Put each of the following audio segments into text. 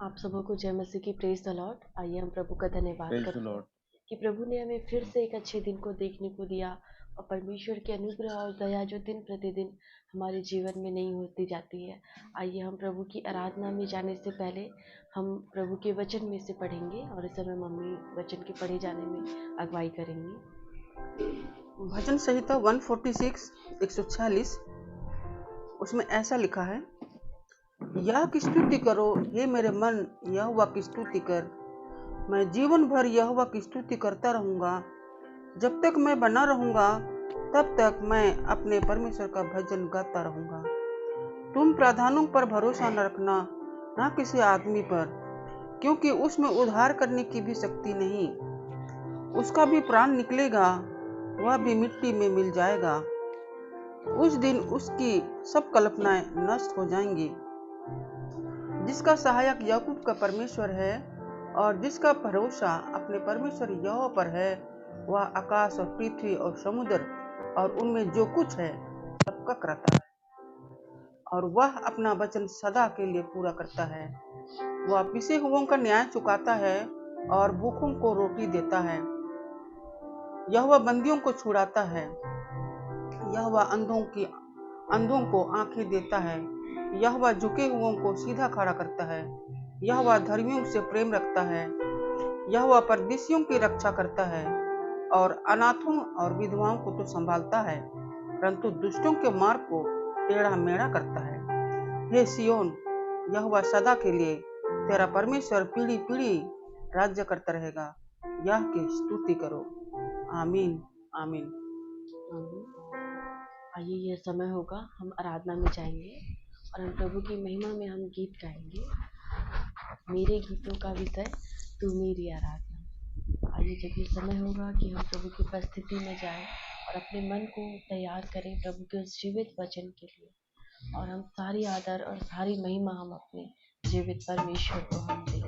आप सबों को जय मसीह की प्रेज द लॉर्ड। आइए हम प्रभु का धन्यवाद प्रेज द करते हैं लॉर्ड। कि प्रभु ने हमें फिर से एक अच्छे दिन को देखने को दिया और परमेश्वर की अनुग्रह और दया जो दिन प्रतिदिन हमारे जीवन में नहीं होती जाती है। आइए हम प्रभु की आराधना में जाने से पहले हम प्रभु के वचन में से पढ़ेंगे और इस समय मम्मी वचन के पढ़े जाने में अगुवाई करेंगी। भजन संहिता 146 146 उसमें ऐसा लिखा है, यह की स्तुति करो हे मेरे मन, यहोवा की स्तुति कर। मैं जीवन भर यहोवा की स्तुति करता रहूंगा। जब तक मैं बना रहूंगा तब तक मैं अपने परमेश्वर का भजन गाता रहूंगा। तुम प्रधानों पर भरोसा न रखना, न किसी आदमी पर, क्योंकि उसमें उद्धार करने की भी शक्ति नहीं। उसका भी प्राण निकलेगा, वह भी मिट्टी में मिल जाएगा। उस दिन उसकी सब कल्पनाएं नष्ट हो जाएंगी। जिसका सहायक याकूब का परमेश्वर है और जिसका भरोसा अपने परमेश्वर यहोवा पर है, वह आकाश और पृथ्वी और समुद्र और उनमें जो कुछ है सबका करता है। और वह अपना वचन सदा के लिए पूरा करता है। वह पिसे हुओं का न्याय चुकाता है और भूखों को रोटी देता है। यहोवा बंदियों को छुड़ाता है। यहोवा अंधों को आंखें देता है। यहोवा झुके हुओं को सीधा खड़ा करता है। यहोवा धर्मियों से प्रेम रखता है। यहोवा परदेशियों की रक्षा करता है और अनाथों और विधवाओं को तो संभालता है, परंतु दुष्टों के मार्ग को टेढ़ा मेढ़ा करता है। हे सियोन, यहोवा सदा के लिए, तेरा परमेश्वर पीढ़ी पीढ़ी राज्य करता रहेगा। यह की स्तुति करो। आमीन आमीन। आइए यह समय होगा, हम आराधना में जाएंगे और हम प्रभु की महिमा में हम गीत गाएंगे। मेरे गीतों का विषय तू मेरी आराधना। आइए जब ये समय होगा कि हम प्रभु की उपस्थिति में जाएं और अपने मन को तैयार करें प्रभु के उस जीवित वचन के लिए, और हम सारी आदर और सारी महिमा हम अपने जीवित परमेश्वर को हम दें।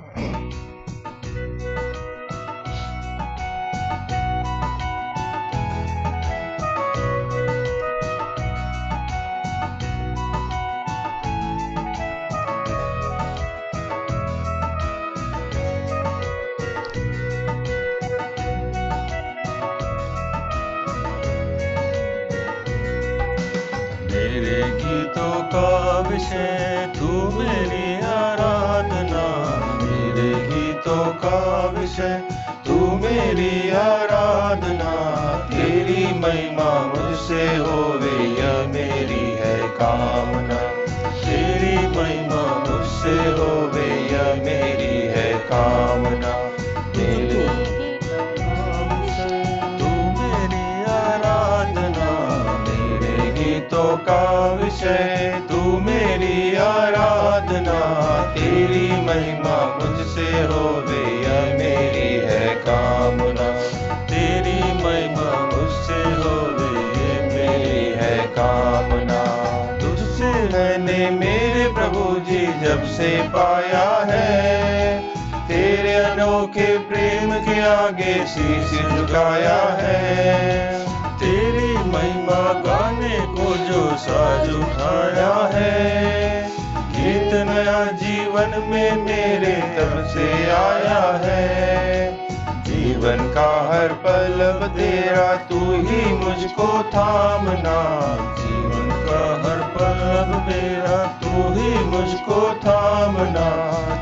मेरे गीतों का विषय तू मेरी आराधना। मेरे गीतों का विषय तू मेरी आराधना। तेरी महिमा मुझसे होवे, यह मेरी है कामना। तेरी महिमा मुझसे होवे, यह मेरी है कामना। मेरे गीतों का विषय तू मेरी आराधना। तेरी महिमा मुझसे होवे, यह मेरी है कामना। तेरी महिमा मुझसे होवे, यह मेरी है कामना। तुझसे मैंने मेरे प्रभु जी जब से पाया है, तेरे अनोखे प्रेम के आगे शीश झुकाया है। तेरी महिमा गाने को जो साज उठाया है, गीत नया जीवन में मेरे तब से आया है। जीवन का हर पल अब तेरा, तू ही मुझको थामना। जीवन का हर पल अब मेरा, तू ही मुझको थामना।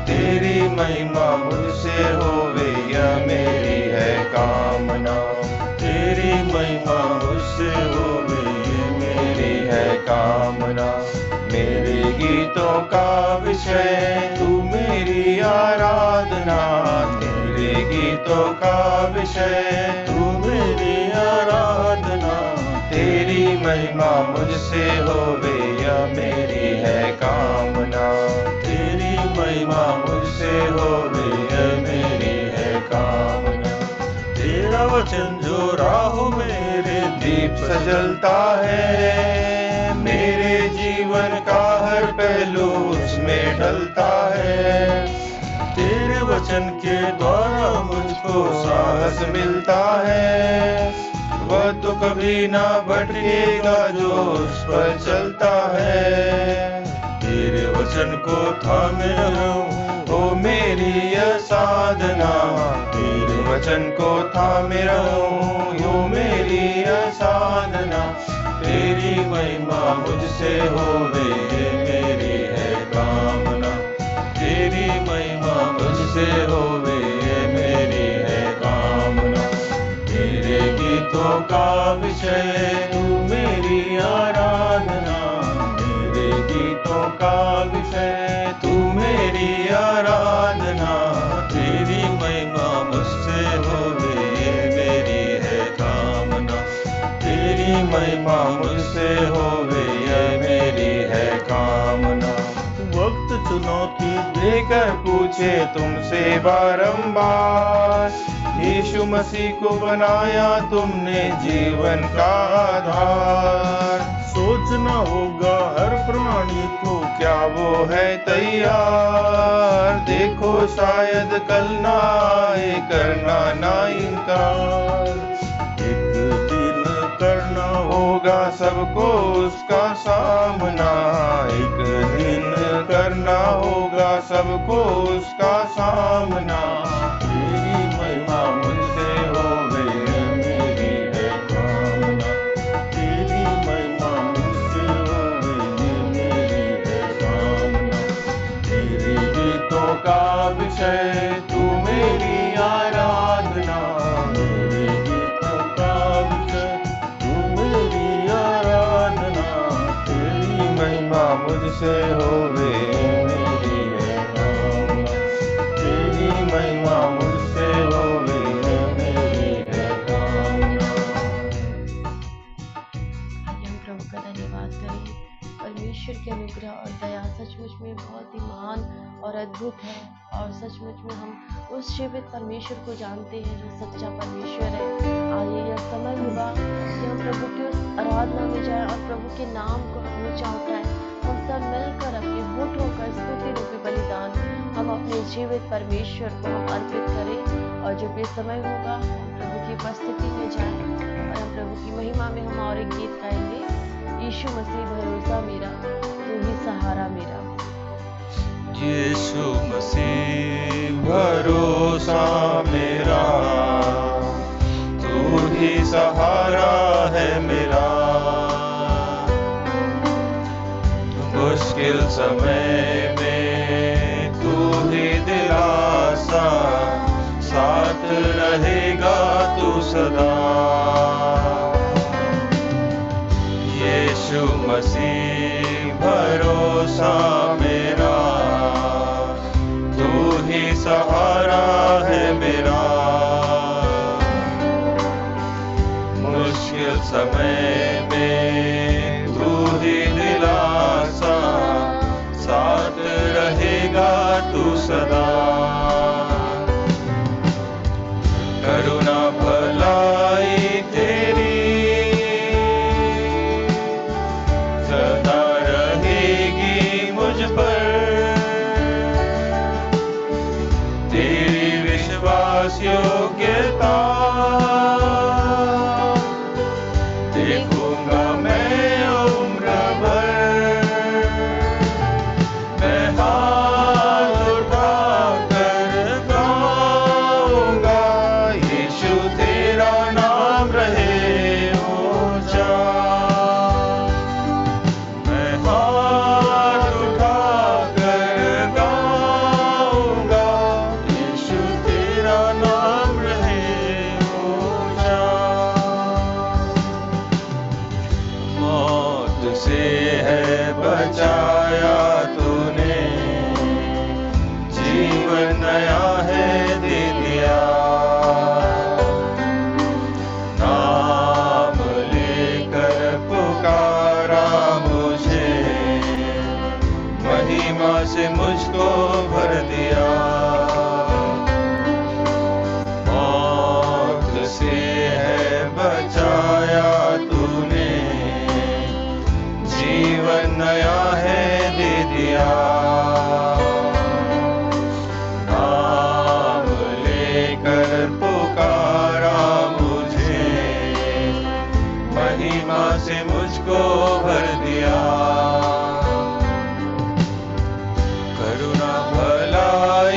तेरी महिमा मुझसे होवे, यह मेरी है कामना। तेरी महिमा मुझसे होवे, ये मेरी है कामना। मेरे गीतों का विषय तू मेरी आराधना। तेरे गीतों का विषय तू मेरी आराधना। तेरी महिमा मुझसे होवे, यह मेरी है कामना। तेरी महिमा मुझसे होवे, यह मेरी है कामना। तेरा वचन जो राहों मेरे दीप सजलता है, मेरे जीवन का हर पहलू उसमें ढलता है। तेरे वचन के द्वारा मुझको साहस मिलता है, वह तो कभी ना भटकेगा जो उस पर चलता है। तेरे वचन को थामे रहूं हो मेरी यह साधना, तेरे वचन को थामे रहूं, हो मेरी यह साधना, तेरी महिमा मुझसे होवे, ये मेरी है कामना, तेरी महिमा मुझसे होवे, ये मेरी है कामना। तेरे गीतों का विषय तू मेरी आराधना, मेरे गीतों का विषय तू मेरी आराधना, तेरी महिमा मुझसे होवे, ये मेरी है कामना, तेरी महिमा मुझसे होवे, ये मेरी है कामना। वक्त चुनौती देकर पूछे तुमसे बारंबार, यीशु मसीह को बनाया तुमने जीवन का आधार। सोचना होगा हर प्राणी को क्या वो है तैयार, देखो शायद कल ना आए, करना ना इनकार। एक दिन करना होगा सबको उसका सामना, एक दिन करना होगा सबको उसका सामना, तेरी महिमा मुझसे होवे, ये मेरी है कामना, तेरी महिमा मुझसे होवे, ये मेरी है कामना। तेरे गीतों का विषय तू मेरी आराधना, मेरे गीतों का विषय तू मेरी आराधना, तेरी महिमा मुझसे होवे, मेरी है कामना, तेरी महिमा मुझसे होवे, मेरी है कामना। आइए हम प्रभु का धन्यवाद करें। परमेश्वर की अनुग्रह और दया सचमुच में बहुत ही महान और अद्भुत है, और सचमुच में हम उस जीवित परमेश्वर को जानते हैं जो सच्चा परमेश्वर है। आइए यह समय होगा कि हम प्रभु की उस आराधना में जाएं और प्रभु के नाम को हम ऊंचा उठाएं। हम सब मिलकर अपने होठों का स्तुति रूपी बलिदान हम अपने जीवित परमेश्वर को हम अर्पित करें, और जब ये समय होगा हम प्रभु की उपस्थिति में जाएं और हम प्रभु की महिमा में हम और एक गीत गाएंगे, यीशु मसीह भरोसा मेरा, तू ही सहारा मेरा। यीशु मसीह भरोसा मेरा, तू ही सहारा है मेरा, मुश्किल समय में तू ही दिलासा, साथ रहेगा तू सदा। यीशु मसीह भरोसा मेरा, तू ही सहारा है मेरा, मुश्किल समय में तू ही दिलासा, साथ रहेगा तू सदा। करुणा भलाई तेरी सदा रहेगी मुझ पर, तेरी विश्वास योग्यता देखूंगा मैं उम्र भर। मैं हाथ उठाकर गाऊंगा, यीशु तेरा नाम रहे ऊंचा। मैं हाथ उठाकर गाऊंगा, यीशु तेरा नाम रहे ऊंचा। मौत से है बचाया तूने, जीवन नया है दे दिया। नाम लेकर पुकारा मुझे, महिमा से मुझको भर दिया। मौत से है बचाया तूने, जीवन नया है दे दिया। नाम लेकर पुकारा मुझे, महिमा से मुझको भर दिया। करुणा भलाई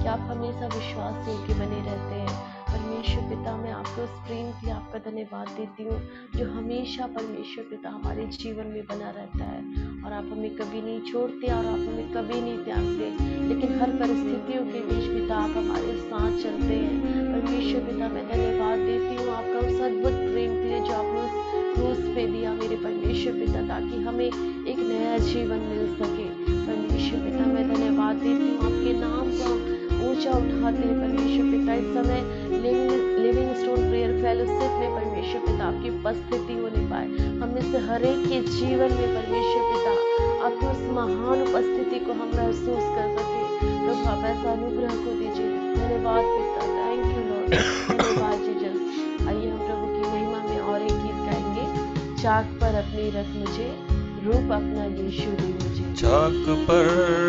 कि आप हमेशा विश्वास योग्य बने रहते हैं। परमेश्वर पिता, मैं आपके उस प्रेम के लिए आपका धन्यवाद देती हूँ जो हमेशा परमेश्वर पिता हमारे जीवन में बना रहता है, और आप हमें कभी नहीं छोड़ते और आप हमें कभी नहीं त्यागते, लेकिन हर परिस्थितियों के बीच पिता आप हमारे साथ चलते हैं। परमेश्वर पिता, मैं धन्यवाद देती हूँ आपका उस अद्भुत प्रेम के लिए जो आपने उस क्रूस पे दिया मेरे परमेश्वर पिता, ताकि हमें एक नया जीवन मिल सके। परमेश्वर पिता, मैं धन्यवाद देती हूँ आपके नाम को ऊंचा उठाते हैं परमेश्वर पिता। इस समय लिविंग स्टोन प्रेयर फेलोशिप में परमेश्वर पिता आपकी उपस्थिति होने पाए, हम में से हर एक के जीवन में परमेश्वर पिता आपकी उस महान उपस्थिति को हम महसूस कर सके। प्रभु आप ऐसा अनुग्रह को दीजिए। धन्यवाद पिता, थैंक यू लॉर्ड, धन्यवाद जीसस। आइए हम प्रभु की महिमा में और एक गीत गाएंगे। चाक पर अपनी रख मुझे, रूप अपना यीशु दे मुझे। चाक पर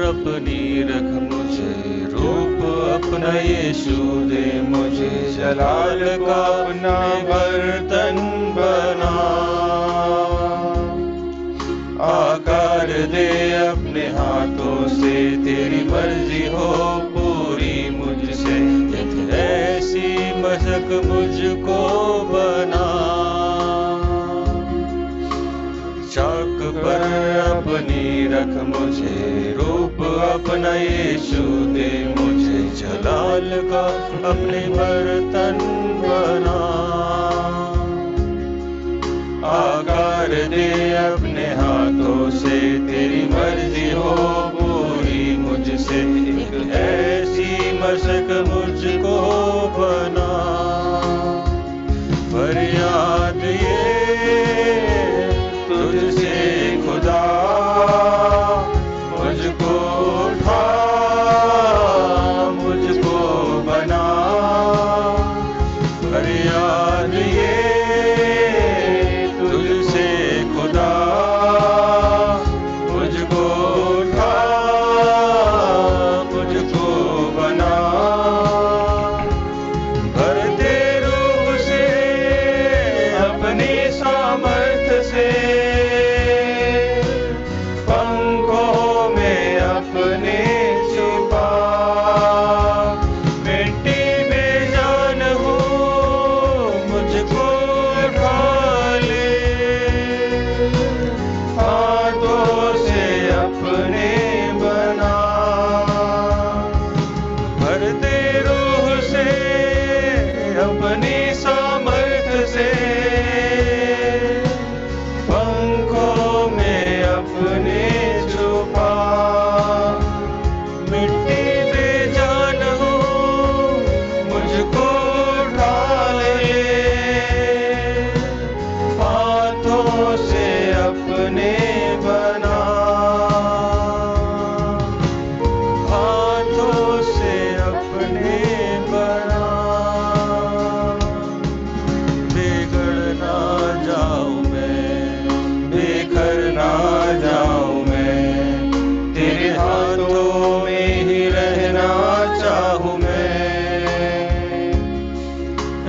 अपनी रख मुझे, रूप अपना यीशु दे मुझे, जलाल का अपना बर्तन बना, आकार दे अपने हाथों से, तेरी मर्जी हो पूरी मुझसे, ऐसी मशक मुझको बना। चाक पर अपनी रख मुझे, रूप अपना यीशु दे मुझे, जलाल का अपने बर्तन बना, आकार दे अपने हाथों से, तेरी मर्जी हो पूरी मुझसे, एक ऐसी मशक मुझको बना। फरियाद ये तुझसे खुदा, मुझको उठा मुझको बना। फरियाद ये तुझसे खुदा, मुझको उठा मुझको बना। भर दे रूह से अपनी सामर्थ से, पंखों में अपने छुपा, मिट्टी में जान हो मुझको उठा ले, हाथों से अपने बना। भर दे रूह से अपनी सामर्थ से, पंखों में अपने छुपा, मिट्टी में जान हो मुझको उठा ले, हाथों से अपने बना, हाथों से अपने बना। बिगड़ ना जाऊं मैं, बेघर ना जाऊं मैं, तेरे हाथों में ही रहना चाहूं मैं।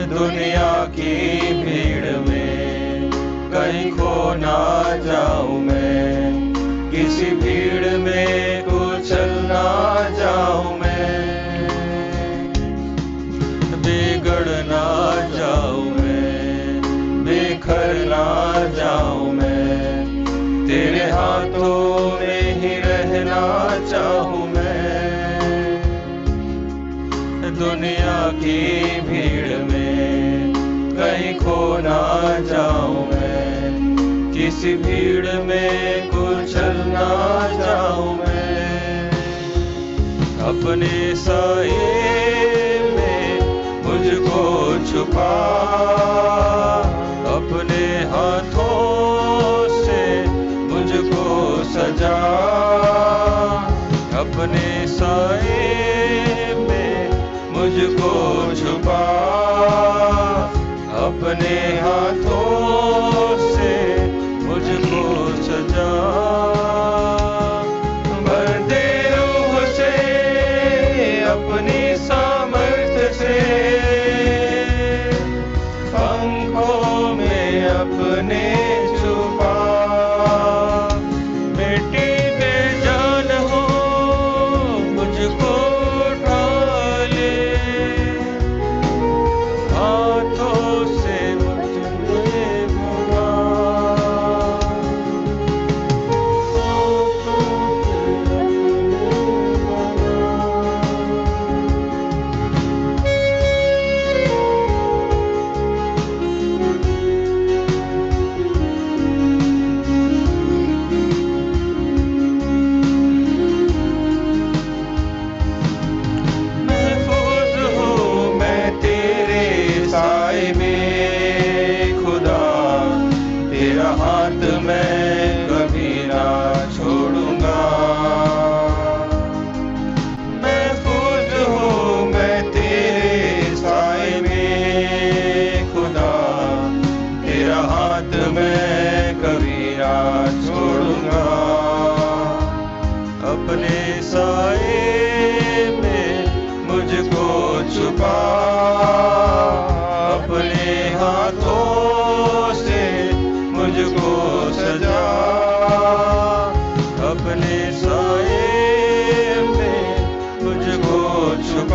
दुनिया की भीड़ में कहीं खो ना जाऊं मैं, किसी भीड़ में कुचल ना जाऊं मैं। बिगड़ ना जाऊं मैं, बेघर ना जाऊं मैं, तेरे हाथों में ही रहना चाहूं मैं। दुनिया की भीड़ में कहीं खो ना जाऊं मैं, किसी भीड़ में कुचल ना जाऊं मैं। अपने साए में मुझको छुपा, अपने हाथों से मुझको सजा, अपने साए में मुझको छुपा, अपने हाथों से मुझको सजा। भर दे रूह से अपनी सामर्थ से, पंखों में अपने छुपा, मिट्टी पे जान हो मुझको उठा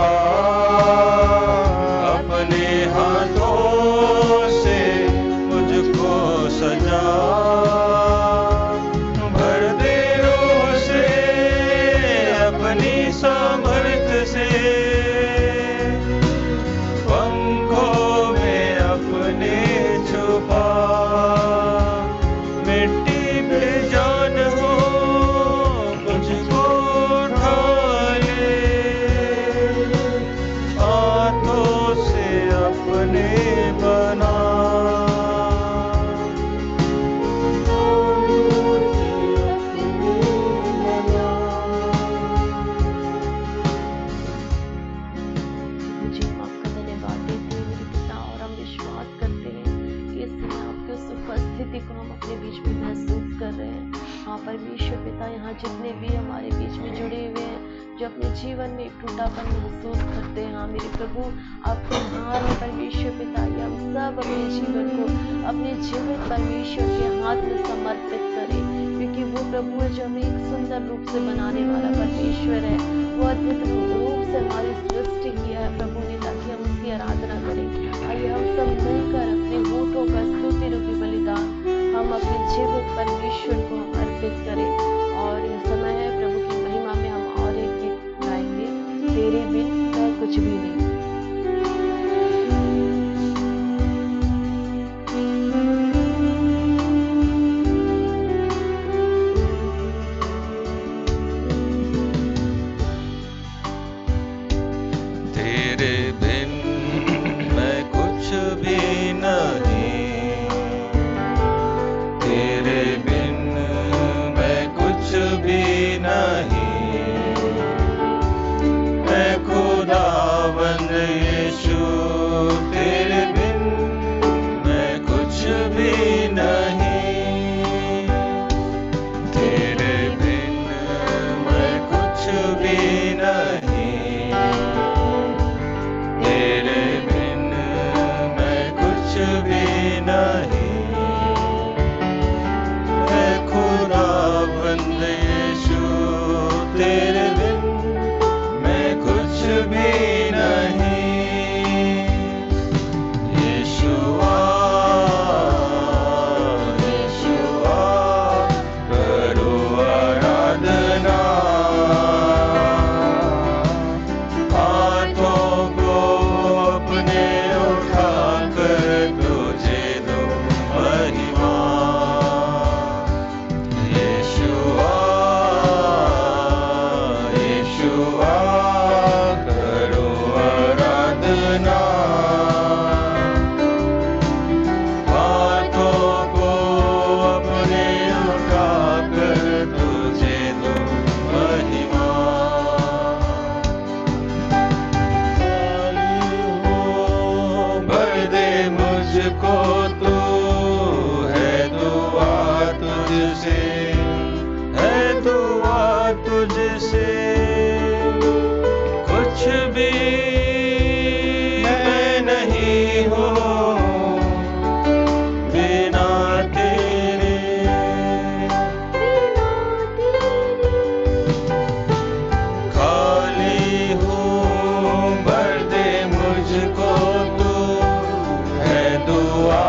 छुपा, अपने हाथों से मुझको सजा, भर दे रूह से अपनी सामर्थ से, पंखों में अपने छुपा, मिट्टी पे जान हो मुझको उठा ले, हाथों से अपने बना, मुझे हम आपका धन्यवाद देते हैं मेरे पिता, और हम विश्वास करते हैं कि इस समय आपकी उस उपस्थिति को हम अपने बीच में महसूस कर रहे हैं। हाँ परमेश्वर पिता, यहाँ जितने भी हमारे बीच में जुड़े हुए हैं, जो अपने जीवन में एक टूटापन महसूस करते हैं, हाँ मेरे प्रभु आपके हाथ में परमेश्वर पिता, ये हम सब अपने जीवन को अपने जीवित परमेश्वर के हाथ में समर्पित करें, क्योंकि वो प्रभु है जो हमें एक सुंदर रूप से बनाने वाला परमेश्वर है। वो अद्भुत रूप से हमारी सृष्टि किया है प्रभु ने, ताकि हम उसकी आराधना करें। आइए हम सब मिलकर अपने होठों का स्तुति रूपी बलिदान हम अपने जीवित परमेश्वर को हम अर्पित करें। और यह समय है प्रभु की महिमा में हम और एक गीत गाएंगे, तेरे बिन मैं कुछ भी नहीं। तेरे बिन मैं कुछ भी नहीं, तेरे बिन मैं कुछ भी नहीं, मैं खुदावंद यीशु, तेरे बिन मैं कुछ भी नहीं, तेरे बिन मैं कुछ भी नहीं, तेरे बिन मैं कुछ भी नहीं, मैं खुदावंद यीशु, तेरे बिन मैं कुछ भी नहीं, यीशुआ, यीशुआ, करो आराधना, हाथों को अपने उठाकर तुझे दो महिमा, यीशुआ, यीशुआ, करो आराधना, हाथों को अपने उठाकर तुझे दो महिमा, भर दे मुझको तू, है दुआ तुझसे, है दुआ तुझसे, कुछ भी मैं नहीं हूँ बिना तेरे, खाली हूँ, भर दे मुझको तू, है दुआ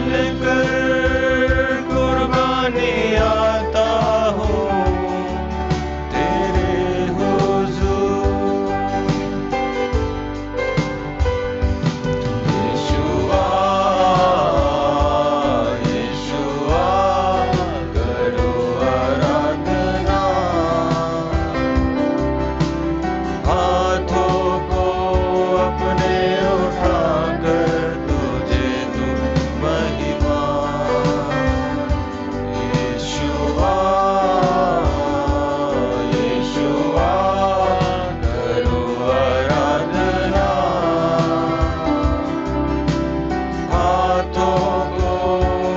बनकर कुर्बानी आता हूँ तेरे हुजूर। यीशुआ यीशुआ करो आराधना, हाथों को अपने उठाकर तुझे दूं महिमा। यीशुआ यीशुआ करो आराधना, हाथों को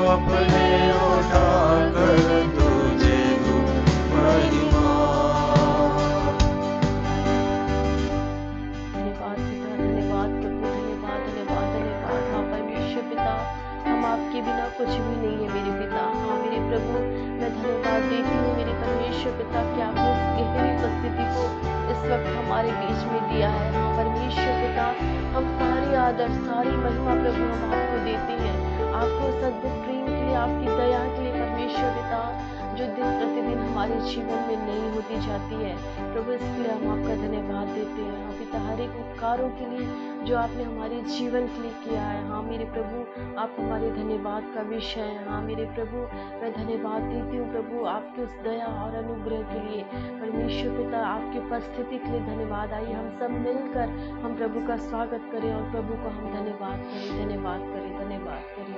अपने उठाकर तुझे दूं महिमा। धन्यवाद पिता, धन्यवाद प्रभु, धन्यवाद धन्यवाद धन्यवाद। हाँ परमेश्वर पिता, हम आपके बिना कुछ भी नहीं है मेरे पिता। हाँ मेरे प्रभु, मैं धन्यवाद देती हूँ मेरे परमेश्वर पिता कि आपने इस गहरी उपस्थिति को इस वक्त हमारे बीच में दिया है। हाँ परमेश्वर पिता, हम सारी आदर सारी महिमा प्रभु हम आपको देते हैं, आपको उस अद्भुत प्रेम के लिए, आपकी दया के लिए परमेश्वर पिता, जो दिन प्रतिदिन हमारे जीवन में नई होती जाती है प्रभु, इसके लिए हम आपका धन्यवाद देते हैं। हाँ पिता, हर एक उपकारों के लिए जो आपने हमारे जीवन के लिए किया है, हाँ मेरे प्रभु, आप हमारे धन्यवाद का विषय हैं। हाँ मेरे प्रभु, मैं धन्यवाद देती हूँ प्रभु आपके उस दया और अनुग्रह के लिए परमेश्वर पिता, आपकी उपस्थिति के लिए धन्यवाद। आइए हम सब मिलकर हम प्रभु का स्वागत करें और प्रभु को हम धन्यवाद करें, धन्यवाद करें, धन्यवाद करें।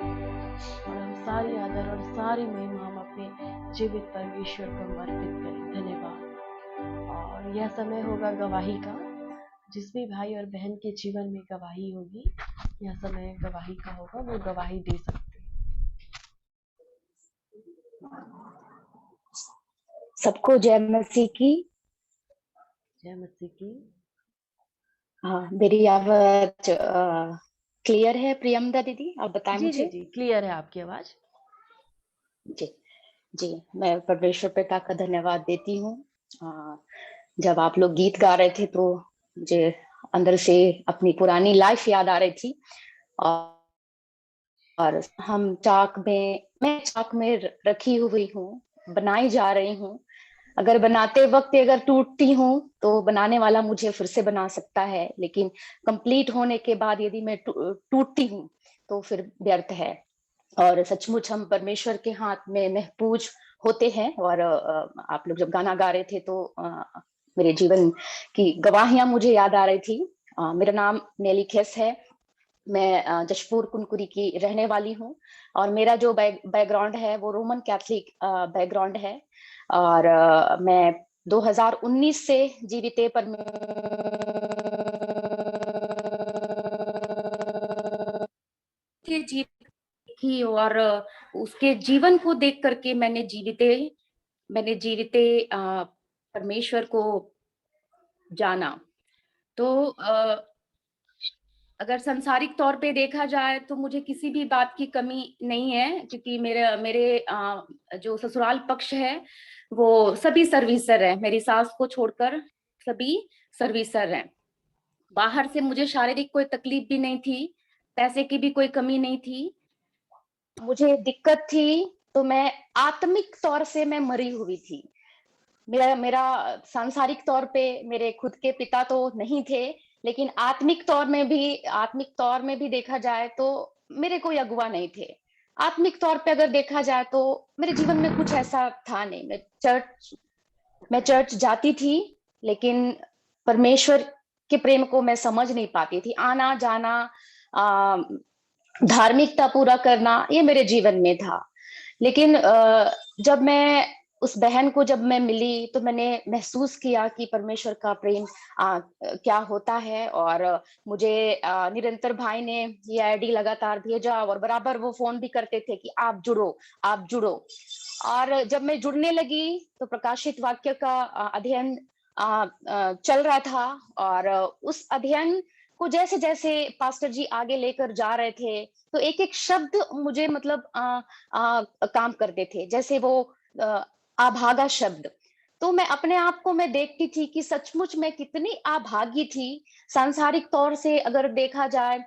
और हम सारी आदर और सारी महिमा हम अपने जीवित परमेश्वर को हम अर्पित करें। धन्यवाद। और यह समय होगा गवाही का, जिस भी भाई और बहन के जीवन में गवाही होगी, यह समय गवाही का होगा, वो गवाही दे सकते हैं। सबको जय मसीह की। जय मसीह की। हाँ, मेरी आवाज क्लियर है प्रियमदा दीदी? आप बताएं जी जी मुझे। जी, क्लियर है आपकी आवाज। जी जी, मैं परमेश्वर पिता का धन्यवाद देती हूँ। जब आप लोग गीत गा रहे थे तो मुझे अंदर से अपनी पुरानी लाइफ याद आ रही थी। और हम मैं चाक में रखी हुई हूँ, बनाई जा रही हूँ। अगर बनाते वक्त अगर टूटती हूँ तो बनाने वाला मुझे फिर से बना सकता है, लेकिन कंप्लीट होने के बाद यदि मैं टूटती हूँ तो फिर व्यर्थ है। और सचमुच हम परमेश्वर के हाथ में महफूज होते हैं। और आप लोग जब गाना गा रहे थे तो मेरे जीवन की गवाहियां मुझे याद आ रही थी। मेरा नाम नेली खेस है, मैं जशपुर कुनकुरी की रहने वाली हूँ। और मेरा जो बैकग्राउंड है वो रोमन कैथलिक बैकग्राउंड है। और मैं 2019 से जीविते पर के की और उसके जीवन को देख करके मैंने जीविते परमेश्वर को जाना। तो अगर सांसारिक तौर पे देखा जाए तो मुझे किसी भी बात की कमी नहीं है, क्योंकि मेरे जो ससुराल पक्ष है वो सभी सर्विसर है। मेरी सास को छोड़कर सभी सर्विसर हैं। बाहर से मुझे शारीरिक कोई तकलीफ भी नहीं थी, पैसे की भी कोई कमी नहीं थी। मुझे दिक्कत थी तो मैं आत्मिक तौर से मैं मरी हुई थी। मेरा सांसारिक तौर पे मेरे खुद के पिता तो नहीं थे, लेकिन आत्मिक तौर में भी देखा जाए तो मेरे कोई अगुआ नहीं थे। आत्मिक तौर पे अगर देखा जाए तो मेरे जीवन में कुछ ऐसा था नहीं। मैं चर्च जाती थी, लेकिन परमेश्वर के प्रेम को मैं समझ नहीं पाती थी। आना जाना, धार्मिकता पूरा करना, ये मेरे जीवन में था। लेकिन जब मैं उस बहन को जब मैं मिली तो मैंने महसूस किया कि परमेश्वर का प्रेम क्या होता है। और मुझे निरंतर भाई ने ये आईडी लगातार भेजा और बराबर वो फोन भी करते थे कि आप जुड़ो। और जब मैं जुड़ने लगी तो प्रकाशित वाक्य का अध्ययन चल रहा था। और उस अध्ययन को जैसे जैसे पास्टर जी आगे लेकर जा रहे थे तो एक एक शब्द मुझे मतलब काम करते थे, जैसे वो अभागा शब्द। तो मैं अपने आप को मैं देखती थी कि सचमुच मैं कितनी अभागी थी। सांसारिक तौर से अगर देखा जाए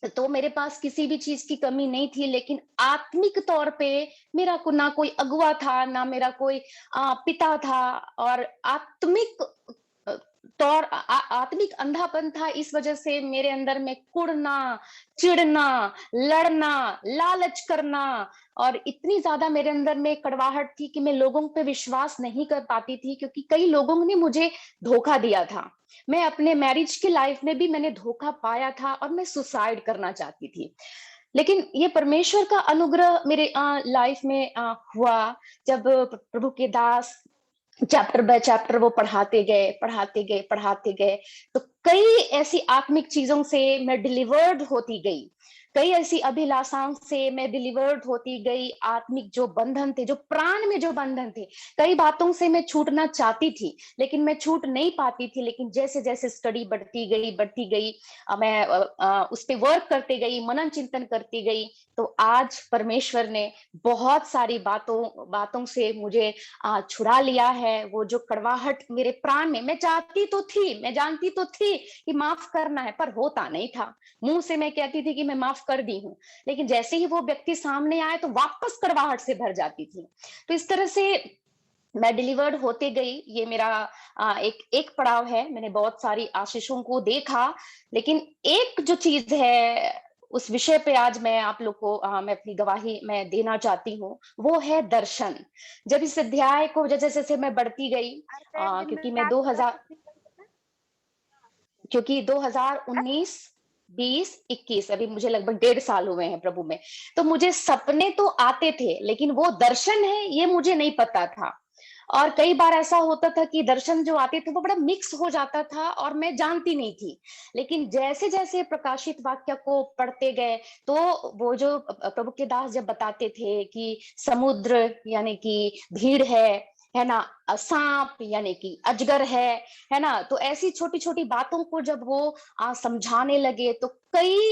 तो मेरे पास किसी भी चीज की कमी नहीं थी, लेकिन आत्मिक तौर पे मेरा ना कोई अगुआ था, ना मेरा कोई पिता था, और आत्मिक अ, आत्मिक अंधापन था। इस वजह से मेरे अंदर में कुड़ना, चिढ़ना, लड़ना, लालच करना, और इतनी ज्यादा मेरे अंदर में कड़वाहट थी कि मैं लोगों पे विश्वास नहीं कर पाती थी, क्योंकि कई लोगों ने मुझे धोखा दिया था। मैं अपने मैरिज की लाइफ में भी मैंने धोखा पाया था और मैं सुसाइड करना चाहती थी। लेकिन ये परमेश्वर का अनुग्रह मेरे लाइफ में हुआ, जब प्रभु के दास चैप्टर बाय चैप्टर वो पढ़ाते गए, पढ़ाते गए, पढ़ाते गए, तो कई ऐसी आत्मिक चीजों से मैं डिलीवर्ड होती गई। कई ऐसी अभिलाषाओं से मैं डिलीवर्ड होती गई। आत्मिक जो बंधन थे, जो प्राण में जो बंधन थे, कई बातों से मैं छूटना चाहती थी, लेकिन मैं छूट नहीं पाती थी। लेकिन जैसे जैसे स्टडी बढ़ती गई, मैं उस पे वर्क करते गई, मनन चिंतन करती गई, तो आज परमेश्वर ने बहुत सारी बातों से मुझे छुड़ा लिया है। वो जो कड़वाहट मेरे प्राण में, मैं चाहती तो थी, मैं जानती तो थी कि माफ करना है, पर होता नहीं था। मुंह से मैं कहती थी कि मैं माफ कर दी हूँ, लेकिन जैसे ही वो व्यक्ति सामने आए तो वापस कड़वाहट से भर जाती थी। तो इस तरह से मैं डिलीवर्ड होते गई। ये मेरा एक एक पड़ाव है। मैंने बहुत सारी आशीषों को देखा, लेकिन एक जो चीज है उस विषय पे आज मैं आप लोग को मैं अपनी गवाही मैं देना चाहती हूँ, वो है दर्शन। जब इस अध्याय को जैसे जैसे मैं बढ़ती गई, क्योंकि मैं 2019, 20, 21, अभी मुझे लगभग 1.5 साल हुए हैं प्रभु में। तो मुझे सपने तो आते थे, लेकिन वो दर्शन है ये मुझे नहीं पता था। और कई बार ऐसा होता था कि दर्शन जो आते थे वो बड़ा मिक्स हो जाता था और मैं जानती नहीं थी। लेकिन जैसे जैसे प्रकाशित वाक्य को पढ़ते गए, तो वो जो प्रभु के दास जब बताते थे कि समुद्र यानी कि भीड़ है ना, सांप यानी कि अजगर है ना, तो ऐसी छोटी छोटी बातों को जब वो समझाने लगे, तो कई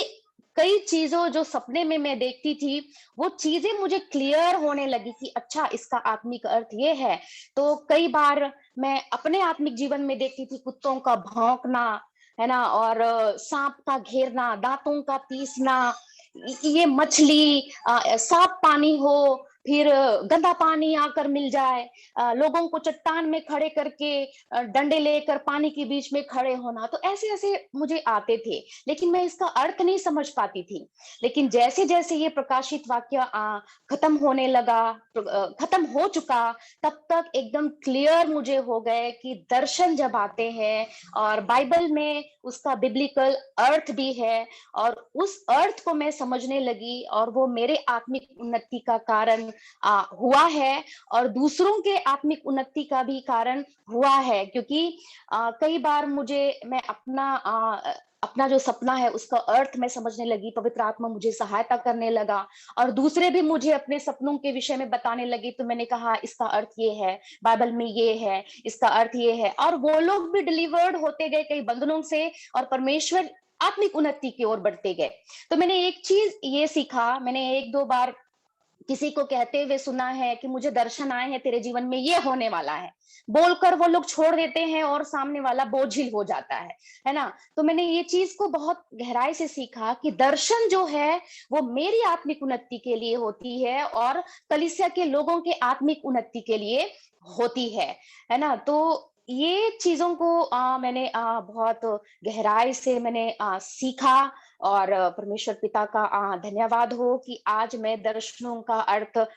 कई चीजों जो सपने में मैं देखती थी, वो चीजें मुझे क्लियर होने लगी कि अच्छा इसका आत्मिक अर्थ ये है। तो कई बार मैं अपने आत्मिक जीवन में देखती थी कुत्तों का भौंकना, है ना, और सांप का घेरना, दांतों का पीसना, ये मछली, साफ पानी हो, फिर गंदा पानी आकर मिल जाए, लोगों को चट्टान में खड़े करके डंडे लेकर पानी के बीच में खड़े होना, तो ऐसे ऐसे मुझे आते थे, लेकिन मैं इसका अर्थ नहीं समझ पाती थी। लेकिन जैसे जैसे ये प्रकाशित वाक्य खत्म होने लगा, खत्म हो चुका, तब तक एकदम क्लियर मुझे हो गए कि दर्शन जब आते हैं और बाइबल में उसका बिब्लिकल अर्थ भी है, और उस अर्थ को मैं समझने लगी, और वो मेरे आत्मिक उन्नति का कारण हुआ है, और दूसरों के आत्मिक उन्नति का भी कारण हुआ है। क्योंकि कई बार मैं अपना जो सपना है उसका अर्थ मैं समझने लगी, पवित्र आत्मा मुझे सहायता करने लगा, और दूसरे भी मुझे अपने सपनों के विषय में बताने लगे। तो मैंने कहा इसका अर्थ ये है, बाइबल में ये है, इसका अर्थ ये है, और वो लोग भी डिलीवर्ड होते गए कई बंधनों से, और परमेश्वर आत्मिक उन्नति की ओर बढ़ते गए। तो मैंने एक चीज ये सीखा, मैंने 1-2 बार किसी को कहते हुए सुना है कि मुझे दर्शन आए हैं, तेरे जीवन में ये होने वाला है, बोलकर वो लोग छोड़ देते हैं और सामने वाला बोझिल हो जाता है ना। तो मैंने ये चीज को बहुत गहराई से सीखा कि दर्शन जो है वो मेरी आत्मिक उन्नति के लिए होती है, और कलीसिया के लोगों के आत्मिक उन्नति के लिए होती है ना। तो ये चीजों को मैंने बहुत गहराई से मैंने सीखा, और परमेश्वर पिता का धन्यवाद हो कि आज मैं दर्शनों का अर्थ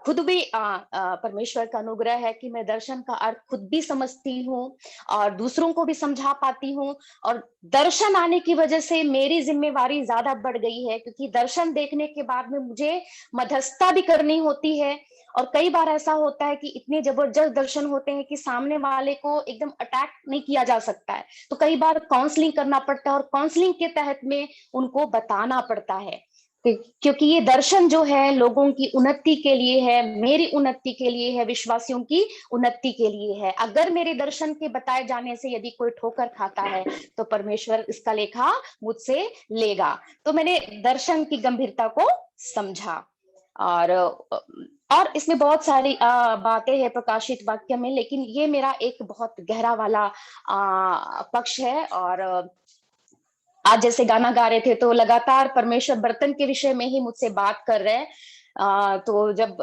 खुद भी परमेश्वर का अनुग्रह है कि मैं दर्शन का अर्थ खुद भी समझती हूँ और दूसरों को भी समझा पाती हूँ। और दर्शन आने की वजह से मेरी जिम्मेवारी ज्यादा बढ़ गई है, क्योंकि दर्शन देखने के बाद में मुझे मध्यस्थता भी करनी होती है। और कई बार ऐसा होता है कि इतने जबरदस्त दर्शन होते हैं कि सामने वाले को एकदम अटैक नहीं किया जा सकता है, तो कई बार काउंसलिंग करना पड़ता है, और काउंसलिंग के तहत में उनको बताना पड़ता है, क्योंकि ये दर्शन जो है लोगों की उन्नति के लिए है, मेरी उन्नति के लिए है, विश्वासियों की उन्नति के लिए है। अगर मेरे दर्शन के बताए जाने से यदि कोई ठोकर खाता है, तो परमेश्वर इसका लेखा मुझसे लेगा। तो मैंने दर्शन की गंभीरता को समझा, और इसमें बहुत सारी बातें हैं प्रकाशित वाक्य में, लेकिन ये मेरा एक बहुत गहरा वाला पक्ष है। और आज जैसे गाना गा रहे थे तो लगातार परमेश्वर बर्तन के विषय में ही मुझसे बात कर रहे हैं। तो जब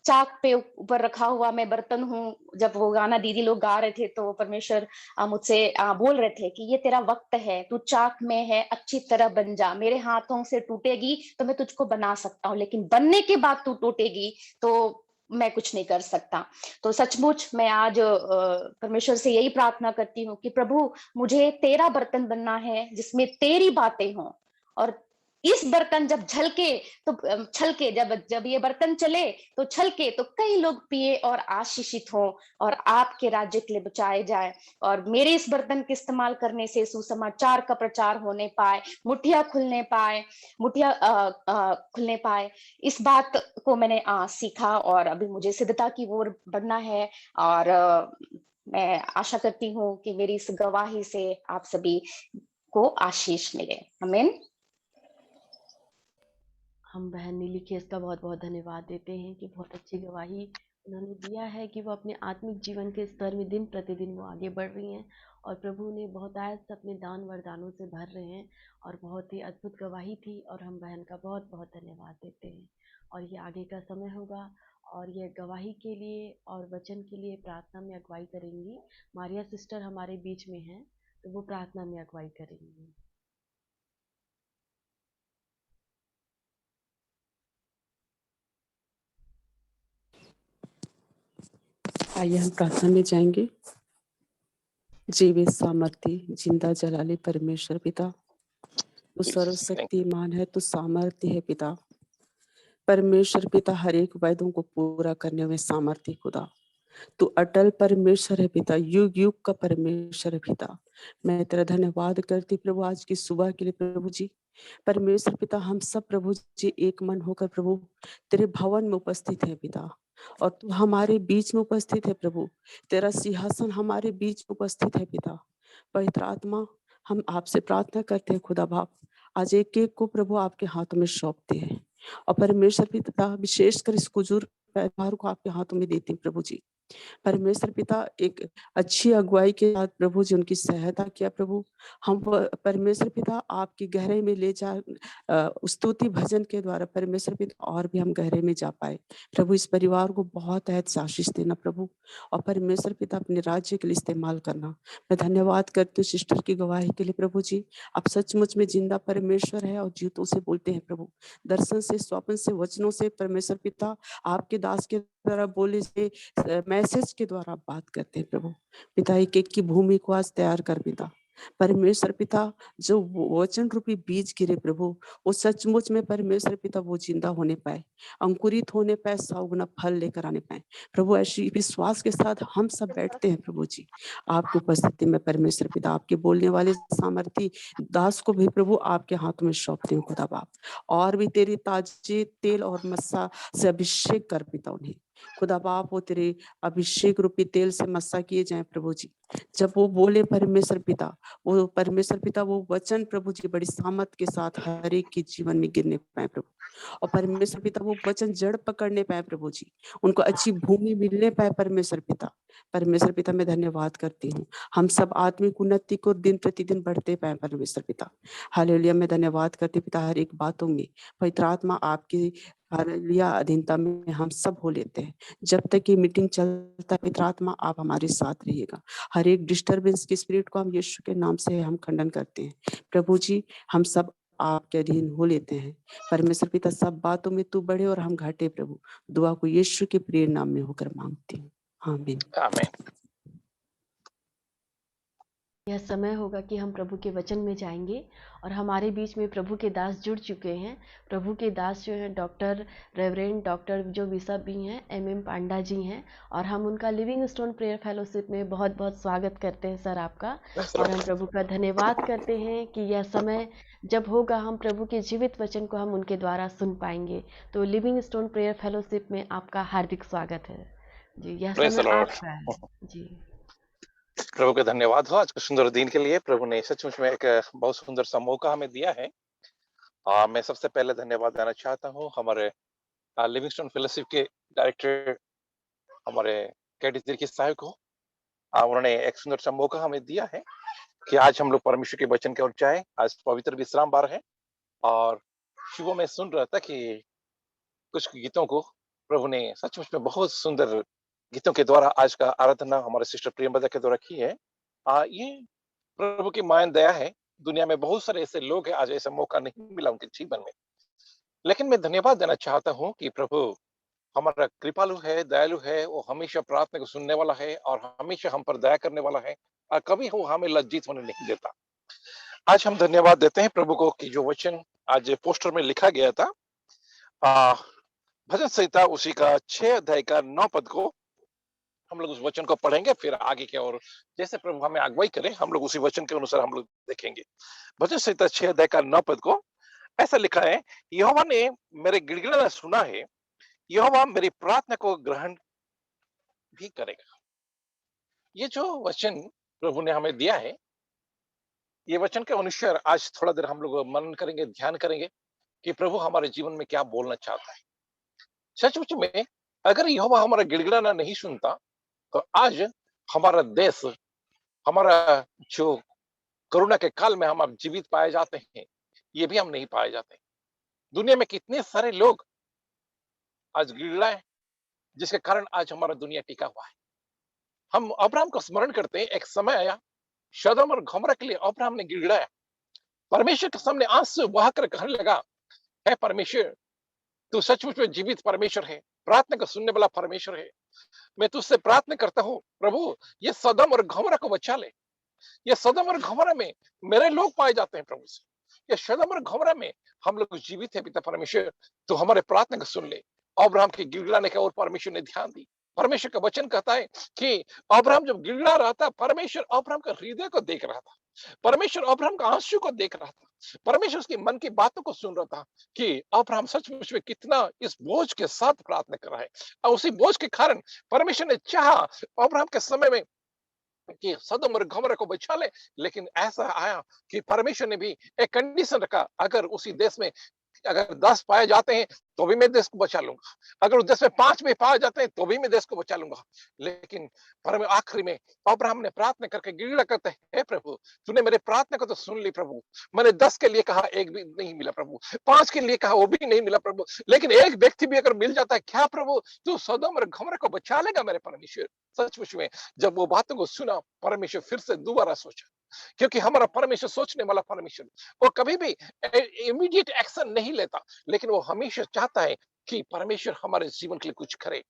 चाक पे ऊपर रखा हुआ मैं बर्तन हूँ, जब वो गाना दीदी लोग गा रहे थे तो परमेश्वर मुझसे बोल रहे थे कि ये तेरा वक्त है, तू चाक में है, अच्छी तरह बन जा, मेरे हाथों से टूटेगी तो मैं तुझको बना सकता हूँ, लेकिन बनने के बाद तू टूटेगी तो मैं कुछ नहीं कर सकता। तो सचमुच मैं आज परमेश्वर से यही प्रार्थना करती हूँ कि प्रभु मुझे तेरा बर्तन बनना है जिसमें तेरी बातें हों, और इस बर्तन जब झलके तो छलके, जब ये बर्तन चले तो छलके तो कई लोग पिए और आशीषित हों और आपके राज्य के लिए बचाए जाए, और मेरे इस बर्तन के इस्तेमाल करने से सुसमाचार का प्रचार होने पाए, मुठिया खुलने पाए। इस बात को मैंने सीखा और अभी मुझे सिद्धता की ओर बढ़ना है, और मैं आशा करती हूँ कि मेरी इस गवाही से आप सभी को आशीष मिले। आमीन। हम बहन नीली केस का बहुत बहुत धन्यवाद देते हैं कि बहुत अच्छी गवाही उन्होंने दिया है कि वो अपने आत्मिक जीवन के स्तर में दिन प्रतिदिन वो आगे बढ़ रही हैं और प्रभु ने बहुत आयत से अपने दान वरदानों से भर रहे हैं और बहुत ही अद्भुत गवाही थी और हम बहन का बहुत बहुत धन्यवाद देते हैं। और ये आगे का समय होगा और ये गवाही के लिए और वचन के लिए प्रार्थना में अगुवाई करेंगी। मारिया सिस्टर हमारे बीच में हैं तो वो प्रार्थना में अगुवाई करेंगी। आइए हम प्रार्थना में जाएंगे। जीवित सामर्थ्य जिंदा जलाली परमेश्वर पिता, तू सर्वशक्तिमान है, तू सामर्थ्य है पिता। परमेश्वर पिता हर एक वायदों को पूरा करने में सामर्थ्य खुदा, तू अटल परमेश्वर है पिता, युग युग का परमेश्वर है पिता। मैं तेरा धन्यवाद करती प्रभु आज की सुबह के लिए प्रभु जी। परमेश्वर पिता हम सब प्रभु जी एक मन होकर प्रभु तेरे भवन में उपस्थित है पिता, और तू हमारे बीच में उपस्थित है प्रभु। तेरा सिंहासन हमारे बीच में उपस्थित है पिता। पवित्र आत्मा हम आपसे प्रार्थना करते हैं खुदा बाप, आज एक एक को प्रभु आपके हाथों में सौंपते हैं, और परमेश्वर पिता विशेषकर इस कुजूर परिवार को आपके हाथों में देते हैं प्रभु जी। परमेश्वर पिता एक अच्छी अगुवाई के साथ प्रभु जी उनकी सहायता किया प्रभु। हम परमेश्वर पिता आपकी गहराई में ले जा स्तुति भजन के द्वारा परमेश्वर पिता और भी हम गहरे में जा पाए प्रभु। इस परिवार को बहुत ऐसा आशीष देना प्रभु, और परमेश्वर पिता अपने राज्य के लिए इस्तेमाल करना। मैं धन्यवाद करती हूँ सिस्टर की गवाही के लिए प्रभु जी। आप सचमुच में जिंदा परमेश्वर है और जीवतों से बोलते हैं प्रभु, दर्शन से, स्वप्न से, वचनों से परमेश्वर पिता आपके दास के द्वारा बोले से, मैसेज के द्वारा आप बात करते हैं प्रभु पिता। एक एक की भूमि को आज तैयार कर पिता परमेश्वर पिता। जो वचन रूपी बीज गिरे प्रभु, वो सचमुच में परमेश्वर पिता वो जिंदा होने पाए, अंकुरित होने पाए, 100 गुना फल लेकर आने पाए प्रभु। ऐसी विश्वास के साथ हम सब बैठते हैं प्रभु जी आपकी उपस्थिति में परमेश्वर पिता। आपके बोलने वाले सामर्थी दास को भी प्रभु आपके हाथों में सौंपते हैं खुदा बाप, और भी तेरे ताजे तेल और मस्सा से अभिषेक कर पिता उन्हें खुदा बाप। वो तेरे अभिषेक रूपी तेल से मस्सा किए जाए प्रभु जी। जब वो बोले परमेश्वर पिता, वो परमेश्वर पिता वो वचन प्रभु जी बड़ी सामर्थ के साथ हर एक के जीवन में गिरने पाए प्रभु, और परमेश्वर पिता वो वचन जड़ पकड़ने पाए प्रभु जी, उनको अच्छी भूमि मिलने पाए परमेश्वर पिता। परमेश्वर पिता मैं धन्यवाद करती हूँ, हम सब आत्मिक उन्नति को दिन प्रतिदिन बढ़ते पाए परमेश्वर पिता। हालेलुया। मैं धन्यवाद करती पिता हर एक बातों में पवित्र आत्मा आपकी हालेलुया अधीनता में हम सब हो लेते हैं। जब तक ये मीटिंग चलता है पवित्र आत्मा आप हमारे साथ रहिएगा। हर एक डिस्टर्बेंस के स्पिरिट को हम यीशु के नाम से हम खंडन करते हैं प्रभु जी। हम सब आपके अधीन हो लेते हैं परमेश्वर पिता। सब बातों में तू बढ़े और हम घटे प्रभु। दुआ को यीशु के प्रिय नाम में होकर मांगती हूँ, आमीन। आमीन। यह समय होगा कि हम प्रभु के वचन में जाएंगे और हमारे बीच में प्रभु के दास जुड़ चुके हैं। प्रभु के दास जो हैं डॉक्टर रेवरेंड डॉक्टर जो बिशप भी हैं MM पांडा जी हैं, और हम उनका लिविंग स्टोन प्रेयर फेलोशिप में बहुत बहुत स्वागत करते हैं सर आपका। और हम प्रभु का धन्यवाद करते हैं कि यह समय जब होगा हम प्रभु के जीवित वचन को हम उनके द्वारा सुन पाएंगे। तो लिविंग स्टोन प्रेयर फेलोशिप में आपका हार्दिक स्वागत है जी। यह Praise the समय Lord. आपका है जी। प्रभु का धन्यवाद हो आज के सुंदर दिन के लिए। प्रभु ने सचमुच में एक बहुत सुंदर सा मौका हमें दिया है। मैं सबसे पहले धन्यवाद देना चाहता हूँ हमारे लिविंगस्टोन फेलोशिप के डायरेक्टर हमारे कैटिस की साहब को। उन्होंने एक सुंदर सा मौका हमें दिया है कि आज हम लोग परमेश्वर के वचन की ओर जाए। आज पवित्र विश्राम बार है और शुभ में सुन रहा था कि कुछ गीतों को प्रभु ने सचमुच में बहुत सुंदर गीतों के द्वारा आज का आराधना हमारे सिस्टर प्रियंवदा के द्वारा की है। ये प्रभु की महान दया है। दुनिया में बहुत सारे ऐसे लोग हैं, आज ऐसा मौका नहीं मिला उनके जीवन में, लेकिन मैं धन्यवाद देना चाहता हूँ कि प्रभु हमारा कृपालु है, दयालु है। वो हमेशा प्रार्थना को सुनने वाला है और हमेशा हम पर दया करने वाला है और कभी वो हमें लज्जित होने नहीं देता। आज हम धन्यवाद देते हैं प्रभु को कि जो वचन आज पोस्टर में लिखा गया था, भजन संहिता उसी का 6 अध्याय का 9 पद को हम लोग उस वचन को पढ़ेंगे, फिर आगे की ओर जैसे प्रभु हमें अगुवाई करे हम लोग उसी वचन के अनुसार हम लोग देखेंगे। भजन संहिता 6 अध्याय का 9 पद को ऐसा लिखा है, यहोवा ने मेरे गिड़गिड़ाना सुना है, यहोवा मेरी प्रार्थना को ग्रहण भी करेगा। ये जो वचन प्रभु ने हमें दिया है, ये वचन के अनुसार आज थोड़ा देर हम लोग मनन करेंगे, ध्यान करेंगे कि प्रभु हमारे जीवन में क्या बोलना चाहता है। सचमुच में अगर यहोवा हमारा गिड़गिड़ाना नहीं सुनता तो आज हमारा देश, हमारा जो कोरोना के काल में हम अब जीवित पाए जाते हैं, ये भी हम नहीं पाए जाते। दुनिया में कितने सारे लोग आज गिड़गिड़ाए जिसके कारण आज हमारा दुनिया टिका हुआ है। हम अब्राहम को स्मरण करते हैं, एक समय आया सदोम और गमोरा के लिए अब्राहम ने गिड़गिड़ाया, परमेश्वर के सामने आंसू बहाकर कहने लगा, हे परमेश्वर, तू सचमुच में जीवित परमेश्वर है, प्रार्थना को सुनने वाला परमेश्वर है। मैं तुझसे प्रार्थना करता हूँ प्रभु, ये सदोम और गमोरा को बचा ले। ये सदोम और गमोरा में मेरे लोग पाए जाते हैं प्रभु से, ये सदोम और गमोरा में हम लोग जीवित है पिता परमेश्वर, तो हमारे प्रार्थना को सुन ले। अब्राहम के गिड़गिड़ाने की ओर परमेश्वर ने ध्यान दी। परमेश्वर का वचन कहता है कि अब्राहम जब गिड़गिड़ा रहा था, परमेश्वर अब्राहम का हृदय को देख रहा था, परमेश्वर अब्राहम का आंसू को देख रहा था, परमेश्वर उसके मन की बातों को सुन रहा था कि अब्राहम सचमुच में कितना इस बोझ के साथ प्रार्थना कर रहा है। और उसी बोझ के कारण परमेश्वर ने चाहा अब्राहम के समय में कि सदोम और गमोरा को बचा ले, लेकिन ऐसा आया कि परमेश्वर ने भी एक कंडीशन रखा, अगर उसी देश में अगर 10 पाए जाते हैं तो भी मैं देश को बचा लूंगा, अगर उस देश में 5 भी पाए जाते हैं तो भी मैं देश को बचा लूंगा। लेकिन आखिरी में अब्राहम ने प्रार्थना करके गिड़गिड़ा करते हैं, हे प्रभु, तूने मेरे प्रार्थना को तो सुन ली प्रभु, मैंने 10 के लिए कहा, एक भी नहीं मिला प्रभु, 5 के लिए कहा, वो भी नहीं मिला प्रभु, लेकिन एक व्यक्ति भी अगर मिल जाता है, क्या प्रभु तू सदोम और गमोरा को बचा लेगा मेरे परमेश्वर। सचमुच में जब वो बातों को सुना, परमेश्वर फिर से दोबारा सोचा, क्योंकि हमारा परमेश्वर सोचने वाला परमेश्वर, वो कभी भी इमीडिएट एक्शन नहीं लेता, लेकिन वो हमेशा चाहता है कि परमेश्वर हमारे जीवन के लिए कुछ करे।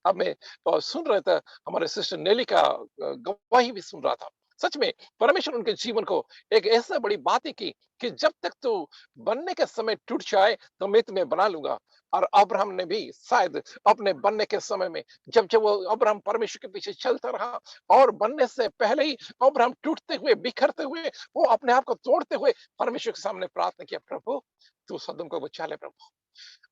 अब मैं सुन रहा था, हमारे सिस्टर नेली का गवाही भी सुन रहा था। सच में परमेश्वर उनके जीवन को एक ऐसा बड़ी बात है कि जब तक तो बनने के समय टूट जाए तो मैं तुम्हें बना लूंगा। और अब्राहम ने भी शायद अपने बनने के समय में जब जब वो अब्राहम परमेश्वर के पीछे चलता रहा और बनने से पहले ही अब्राहम टूटते हुए, बिखरते हुए, वो अपने आप को तोड़ते हुए परमेश्वर के सामने प्रार्थना किया, प्रभु तू सदोम को बचा ले प्रभु।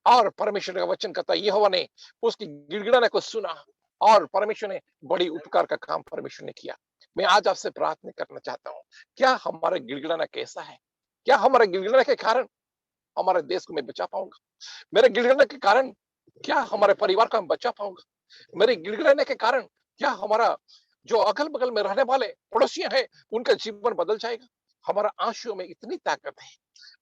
और परमेश्वर का वचन कहता है, यहोवा ने उसकी गिड़गिड़ाने को सुना और परमेश्वर ने बड़ी उपकार का काम परमेश्वर ने किया। मैं आज आपसे प्रार्थना करना चाहता हूँ, क्या हमारा गिड़गिड़ाना कैसा है? क्या हमारे गिड़गिड़ाने के कारण हमारे देश को मैं बचा पाऊंगा? मेरे गिड़गिड़ाने के कारण क्या हमारे परिवार को हम बचा पाऊंगा? मेरे गिड़गिड़ाने के कारण क्या हमारा जो अगल बगल में रहने वाले पड़ोसियां हैं उनका जीवन बदल जाएगा? हमारा आंसुओं में इतनी ताकत है।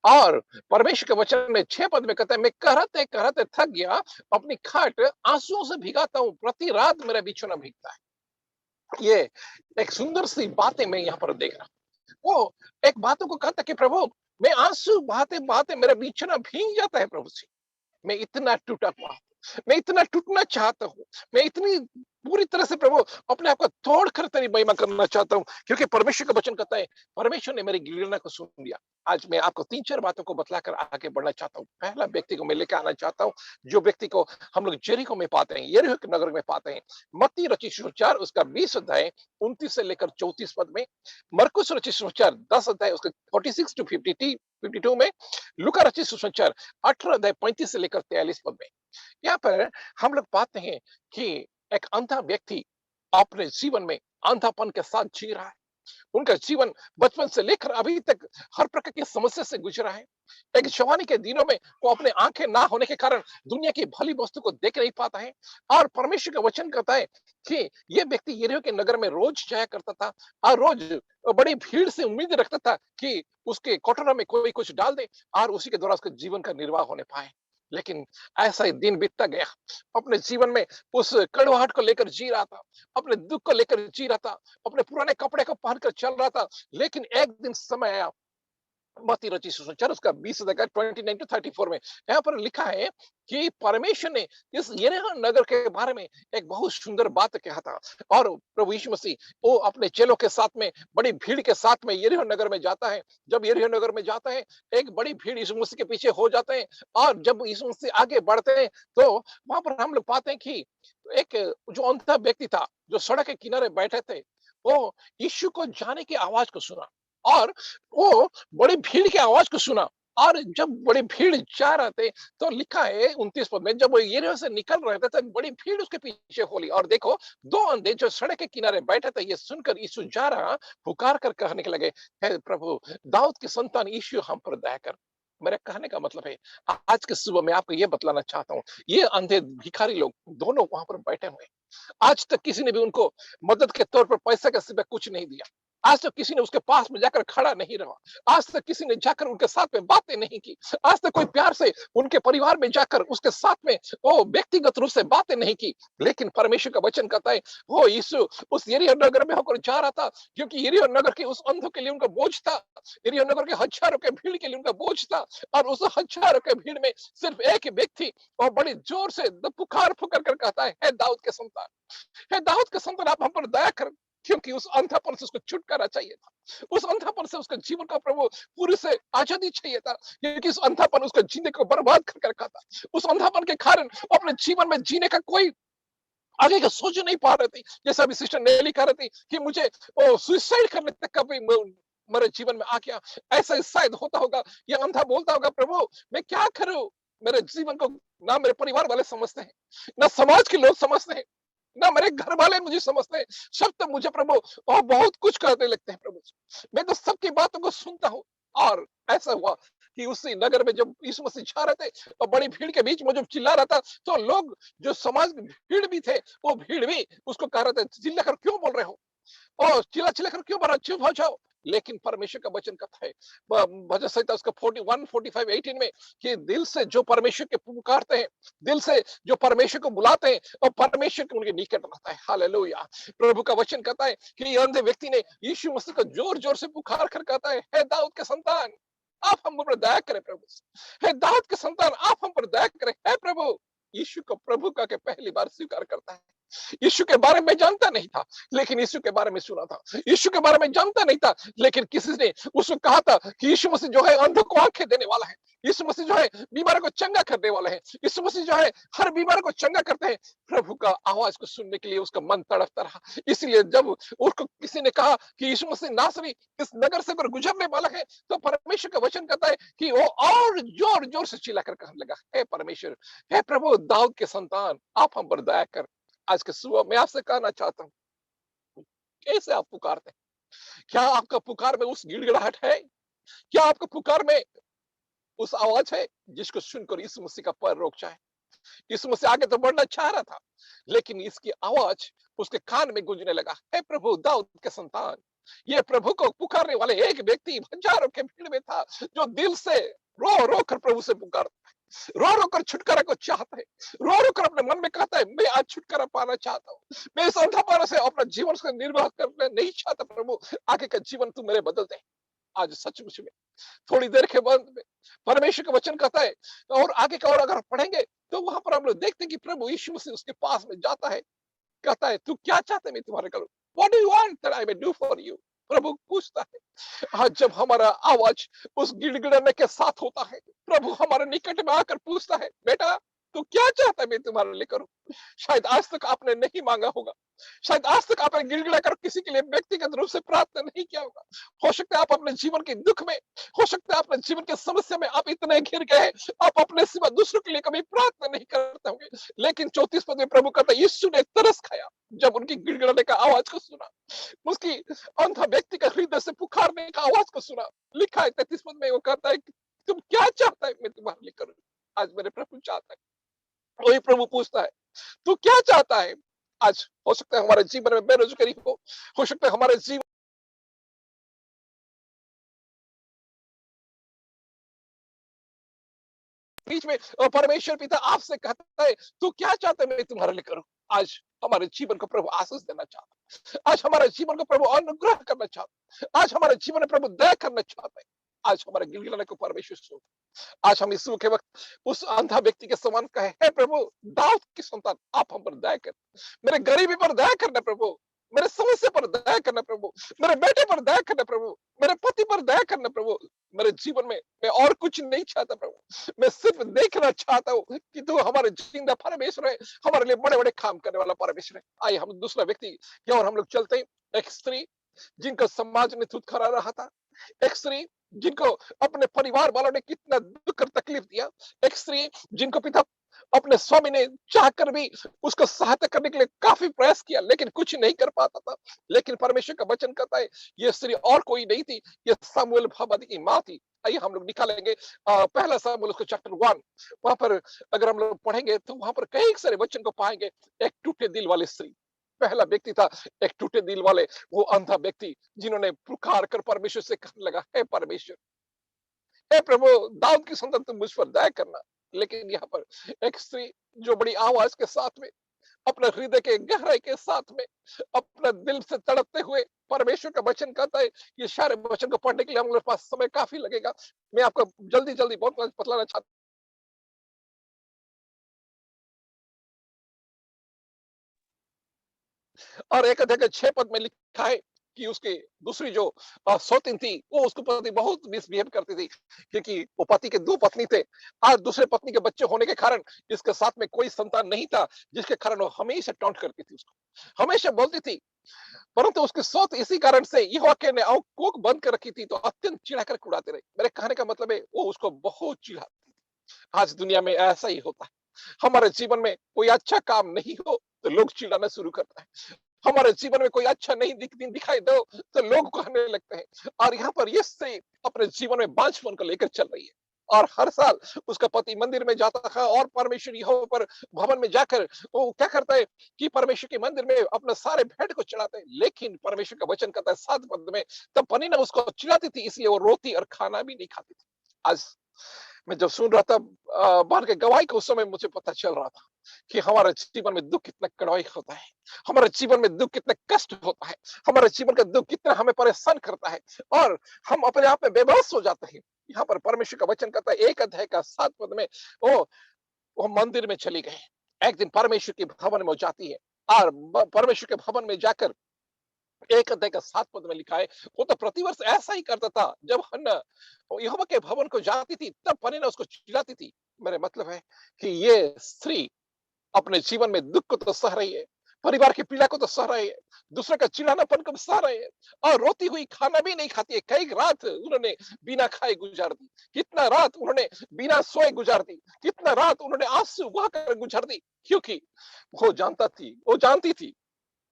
और परमेश्वर के वचन में 6 पद में कहता है, मैं कहते कहते थक गया, अपनी खाट आंसुओं से भिगाता हूँ, प्रति रात मेरा बिछौना भीगता है। ये एक सुंदर सी बातें मैं यहाँ पर देख रहा हूँ। वो एक बातों को कहता कि प्रभु मैं आंसू बहाते बहाते मेरा बिछौना भीग जाता है प्रभु जी, मैं इतना टूटा हुआ हूँ, मैं इतना टूटना चाहता हूँ, मैं इतनी पूरी तरह से प्रभु अपने आप को तोड़कर तेरी महिमा करना चाहता हूँ, क्योंकि परमेश्वर का वचन कहता है परमेश्वर ने मेरी गिड़गिड़ाने को सुन लिया। आज मैं आपको 3-4 बातों को बतलाकर आगे बढ़ना चाहता हूँ। पहला व्यक्ति को मैं लेकर आना चाहता हूँ, जो व्यक्ति को हम लोग जेरिको में पाते हैं, यरीहो के नगर में पाते हैं। मत्ती रचित सुसमाचार उसका 20 अध्याय 29 से लेकर 34 पद में, मरकुस रचित सुसमाचार 10 अध्याय उसका 46 to 52 में, लूका रचित सुसमाचार 18 अध्याय 35 से लेकर 43 पद में। यहाँ पर हम लोग पाते हैं कि एक अंधा व्यक्ति अपने जीवन में अंधापन के साथ जी रहा है। उनका जीवन बचपन से लेकर अभी तक हर प्रकार की समस्या से गुजरा है। एक जवानी के दिनों में वो अपने आंखें ना होने के कारण दुनिया की भली वस्तु को देख नहीं पाता है, और परमेश्वर का वचन कहता है कि ये व्यक्ति यरीहो के नगर में रोज जाया करता था और रोज बड़ी भीड़ से उम्मीद रखता था कि उसके कोठरा में कोई कुछ डाल दे और उसी के द्वारा उसका जीवन का निर्वाह होने पाए। लेकिन ऐसा ही दिन बीतता गया। अपने जीवन में उस कड़वाहट को लेकर जी रहा था, अपने दुख को लेकर जी रहा था, अपने पुराने कपड़े को पहनकर चल रहा था। लेकिन एक दिन समय आया, मत्ती रचित सुसमाचार उसका 20 अध्याय 29 to 34 में यहाँ पर लिखा है कि परमेश्वर ने इस यरीहो नगर के बारे में एक बहुत सुंदर बात कहा था। और प्रभु यीशु मसीह वो अपने चेलों के साथ में बड़ी भीड़ के साथ में यरीहो नगर में जाता है। जब यरीहो नगर में जाता है, एक बड़ी भीड़ यीशु मसीह के पीछे हो जाते हैं, और जब यीशु मसीह आगे बढ़ते हैं तो वहां पर हम लोग पाते हैं कि एक जो अंधा व्यक्ति था जो सड़क के किनारे बैठे थे, वो यीशु को जाने की आवाज को सुना और वो बड़ी भीड़ की आवाज को सुना। और जब बड़ी भीड़ जा रहे थे तो लिखा है 29 पद में, जब वो यरीहो से निकल रहे थे तो बड़ी भीड़ उसके पीछे हो ली, और देखो दो अंधे जो सड़क के किनारे बैठे थे, ये सुनकर यीशु जा रहा पुकार कर कहने के लगे, हे प्रभु दाऊद के संतान यीशु हम पर दया कर। मेरे कहने का मतलब है आज के सुबह मैं आपको ये बतलाना चाहता हूँ, ये अंधे भिखारी लोग दोनों वहां पर बैठे हुए हैं। आज तक किसी ने भी उनको मदद के तौर पर पैसे के सिवा कुछ नहीं दिया। आज तक किसी ने उसके पास में जाकर खड़ा नहीं रहा। आज तक किसी ने जाकर उनके साथ में बातें नहीं की। आज तक कोई प्यार से उनके परिवार में जाकर उसके साथ में वो व्यक्तिगत रूप से बातें नहीं की। लेकिन परमेश्वर का वचन कहता है वो यीशु उस यरीहो नगर में होकर जा रहा था, क्योंकि यरीहो नगर के उस अंधों के लिए उनका बोझ था, यरीहो नगर के हजारों के भीड़ के लिए उनका बोझ था। और उस हजारों के भीड़ में सिर्फ एक व्यक्ति और बड़ी जोर से पुकार पुकार कर कहता है, हे दाऊद के संतान, हे दाऊद के संतान आप हम पर दया कर। क्योंकि उस अंधापन से उसको छुटकारा चाहिए था, उस अंधापन से उसका जीवन का प्रभु पूरी से आजादी चाहिए था, क्योंकि उस अंधापन उसका जीने को बर्बाद कर रखा था। उस अंधापन के कारण अपने जीवन में जीने का कोई आगे का सोच नहीं पा रही थी। जैसा अभी सिस्टर नेली कह रही थी कि मुझे सुसाइड करने तक का भी मेरे जीवन में आ गया, ऐसा शायद होता होगा। ये अंधा बोलता होगा, प्रभु मैं क्या करूं, मेरे जीवन को ना मेरे परिवार वाले समझते हैं, ना समाज के लोग समझते हैं, ना मेरे घर वाले मुझे समझते हैं। सब तो मुझे प्रभु और बहुत कुछ कहने लगते हैं प्रभु। मैं तो सबकी बातों को सुनता हूँ। और ऐसा हुआ कि उसी नगर में जब यीशु मसीह जा रहे थे और बड़ी भीड़ के बीच में जब चिल्ला रहा था, तो लोग जो समाज में भीड़ भी थे वो भीड़ भी उसको कह रहे थे, चिल्ला कर क्यों बोल रहे हो, और चिल्ला चिल्ला कर क्यों बोल रहे हो, चुप हो जाओ। लेकिन परमेश्वर का वचन कहता है भजन संहिता उसका 41 45 18 में कि दिल से जो परमेश्वर के पुकारते हैं, दिल से जो परमेश्वर को बुलाते हैं, और परमेश्वर के उनके निकट रहता है। हालेलुया। प्रभु का वचन कहता है कि ये अंधे व्यक्ति ने यीशु मसीह को जोर जोर से पुकार कर कहता है, हे दाऊद के संतान आप हम पर दया करें प्रभु, हे दाऊद के संतान आप हम पर दया करें। हे प्रभु, यीशु को प्रभु का के पहली बार स्वीकार करता है। यीशु के बारे में जानता नहीं था, लेकिन यीशु के बारे में सुना था। यीशु के बारे में जानता नहीं था, लेकिन किसी ने उसको कहा था कि यीशु मसीह जो है अंधों को आंखें देने वाला है, यीशु मसीह जो है बीमार को चंगा करने वाला है, यीशु मसीह जो है हर बीमार को चंगा करते हैं। प्रभु का आवाज को सुनने के लिए उसका मन तड़पता रहा। इसलिए जब उसको किसी ने कहा कि यीशु मसीह नासरी इस नगर से अगर गुजरने वाला है, तो परमेश्वर का वचन कहता है कि वो और जोर जोर से चिल्लाकर कहने लगा, हे परमेश्वर, हे प्रभु दाऊद के संतान आप हम पर दया कर। आज के सुबह मैं आपसे कहना चाहता हूँ, कैसे आप पुकारते हैं? क्या आपका पुकार में उस गिड़गिड़ाहट है? क्या आपका पुकार में उस आवाज है जिसको सुनकर यीशु मसीह का पैर रुक जाए? यीशु मसीह आगे तो बढ़ना चाह रहा था, लेकिन इसकी आवाज उसके कान में गूंजने लगा, हे प्रभु दाऊद के संतान। ये प्रभु को पुकारने वाले एक व्यक्ति हजारों के भीड़ में था, जो दिल से रो रो कर प्रभु से पुकारता है, रो रो कर छुटकारा को चाहता है, रो रो कर अपने मन में कहता है मैं आज छुटकारा पाना चाहता हूँ, मैं इस अंधापन से अपना जीवन से निर्वाह करना नहीं चाहता। प्रभु आगे का जीवन तू मेरे बदल दे। आज सचमुच में थोड़ी देर के बाद में परमेश्वर का वचन कहता है, और आगे का और अगर पढ़ेंगे तो वहां पर हम लोग देखते हैं कि प्रभु यीशु मसीह उसके पास में जाता है, कहता है तू क्या चाहते मैं तुम्हारे करूं, what do you want that I may do for you. प्रभु पूछता है। आज जब हमारा आवाज उस गिड़गिड़ाने के साथ होता है, प्रभु हमारे निकट में आकर पूछता है, बेटा तू क्या चाहता है मैं तुम्हारे लिए करूं। शायद आज तक आपने नहीं मांगा होगा, शायद आज तक आपने गिड़गिड़ा कर किसी के लिए व्यक्तिगत रूप से प्रार्थना नहीं किया होगा। हो सकता है आप अपने जीवन के दुख में, हो सकता है अपने जीवन के समस्या में आप इतने घिर गए, आप अपने सिवा दूसरों के लिए कभी प्रार्थना नहीं करते होंगे। लेकिन 34 पद में प्रभु कहता है, यीशु ने तरस खाया जब उनकी गिड़गिड़ाने का आवाज को सुना, उसकी अंधा व्यक्ति का हृदय से पुकारने का आवाज को सुना। लिखा है 33 पद में, वो कहता है, तुम क्या चाहता है मैं तुम्हारे लिए करूं? आज मेरे प्रभु चाहता है, वही प्रभु पूछता है, तू क्या चाहता है? आज हो सकता है हमारे जीवन में बेरोजगारी हो सकता है हमारे जीवन बीच में परमेश्वर पिता आपसे कहता है, तू क्या चाहता है मैं तुम्हारे लिए करूं? आज हमारे जीवन को प्रभु आशीष देना चाहता है, आज हमारे जीवन को प्रभु अनुग्रह करना चाहता है, आज हमारे जीवन में प्रभु दया करना चाहता है। आज हमारे गिड़गिड़ाने को परमेश्वर सुन। आज हम इस के वक्त उस अंधा व्यक्ति के समान कहे, हे प्रभु दाऊद की संतान, आप हम पर दया कर, मेरे गरीबी पर दया करना प्रभु, मेरे समस्या पर दया करना प्रभु, मेरे बेटे पर दया करना प्रभु, मेरे पति पर दया करना प्रभु। मेरे जीवन में मैं और कुछ नहीं चाहता प्रभु, मैं सिर्फ देखना चाहता हूँ कि तू हमारे जिंदा परमेश्वर है, हमारे लिए बड़े बड़े काम करने वाला परमेश्वर है। आइए हम दूसरा व्यक्ति की ओर हम लोग चलते हैं। एक स्त्री जिनका समाज ने थुतकारा रहा था, एक स्त्री जिनको अपने परिवार वालों ने कितना दुख और तकलीफ दिया, एक स्त्री जिनको पिता अपने स्वामी ने चाहकर भी उसको सहायता करने के लिए काफी प्रयास किया लेकिन कुछ नहीं कर पाता था। लेकिन परमेश्वर का वचन कहता है, ये स्त्री और कोई नहीं थी, ये सामुएल भगवती की माँ थी। आइए हम लोग निकालेंगे पहला सामुएल उसको चैप्टर 1, वहां पर अगर हम लोग पढ़ेंगे तो वहां पर कई सारे वचन को पाएंगे। एक टूटे दिल वाली स्त्री, पहला व्यक्ति था एक टूटे दिल वाले वो अंधा व्यक्ति, जिन्होंने पुकार कर परमेश्वर से कहने लगा, हे परमेश्वर, हे प्रभु दाऊद की संतान तुम मुझ पर दया करना। लेकिन यहाँ पर एक स्त्री जो बड़ी आवाज के साथ में, अपने हृदय के गहराई के साथ में, अपने दिल से तड़पते हुए परमेश्वर का वचन कहता है। ये सारे वचन को पढ़ने के लिए हम लोग पास समय काफी लगेगा, मैं आपको जल्दी जल्दी बहुत बतलाना चाहता हूं। और एक अध्याय के 6 पद में लिखा है कि उसकी दूसरी जो सौतीन थी, वो उसके प्रति बहुत मिसबिहेव करती थी, क्योंकि वो पति के 2 पत्नी थे और दूसरे पत्नी के बच्चे होने के कारण इसके साथ में कोई संतान नहीं था, जिसके कारण वो हमेशा टॉन्ट करती थी, उसको हमेशा बोलती थी। परंतु उसकी सोच इसी कारण से यहोवा के ने कोख बंद कर रखी थी, तो अत्यंत चिढ़ा कर उड़ाते रहे। मेरे कहने का मतलब है वो उसको बहुत चिढ़ाती थी। आज दुनिया में ऐसा ही होता है, हमारे जीवन में कोई अच्छा काम नहीं हो तो लोग चिढ़ाना शुरू करता है, हमारे जीवन में कोई अच्छा नहीं दिखाई दो तो लोग कहने लगते हैं। और यहाँ पर ये स्त्री अपने जीवन में बांझपन को लेकर चल रही है, और हर साल उसका पति मंदिर में जाता था और परमेश्वर यहोवा पर भवन में जाकर वो क्या करता है कि परमेश्वर के मंदिर में अपने सारे भेंट को चढ़ाते हैं। लेकिन परमेश्वर का वचन कहता है 7 पद में, तब पत्नी ने उसको चिढ़ाती थी, इसलिए वो रोती और खाना भी नहीं खाती थी। आज मैं जब सुन रहा था बाहर के गवाही को, उस समय मुझे पता चल रहा था कि हमारे जीवन में दुख कितना कड़वाई होता है, हमारे जीवन में दुख कितना कष्ट होता है, हमारे जीवन का दुख कितना हमें परेशान करता है और हम अपने आप में बेबस हो जाते हैं। यहाँ पर परमेश्वर का वचन कहता है 1 अध्याय का 7 पद में, वो मंदिर में चली गई। एक दिन परमेश्वर के भवन में जाती है और परमेश्वर के भवन में जाकर 1 अध्याय का 7 पद में लिखा है, वो तो प्रतिवर्ष ऐसा ही करता था। जब हन्ना यहोवा के भवन को जाती थी तब पनीना उसको चिढ़ाती थी। मेरे मतलब है कि ये स्त्री अपने जीवन में दुख को तो सह रही है, परिवार की पीड़ा को तो सह रही है, दूसरे का चिढ़ानापन को सह रही है और रोती हुई खाना भी नहीं खाती है। कई रात उन्होंने बिना खाए गुजार दी, कितना रात उन्होंने बिना सोए गुजार दी, कितना रात उन्होंने आंसू बहाकर गुजार दी, क्योंकि वो जानती थी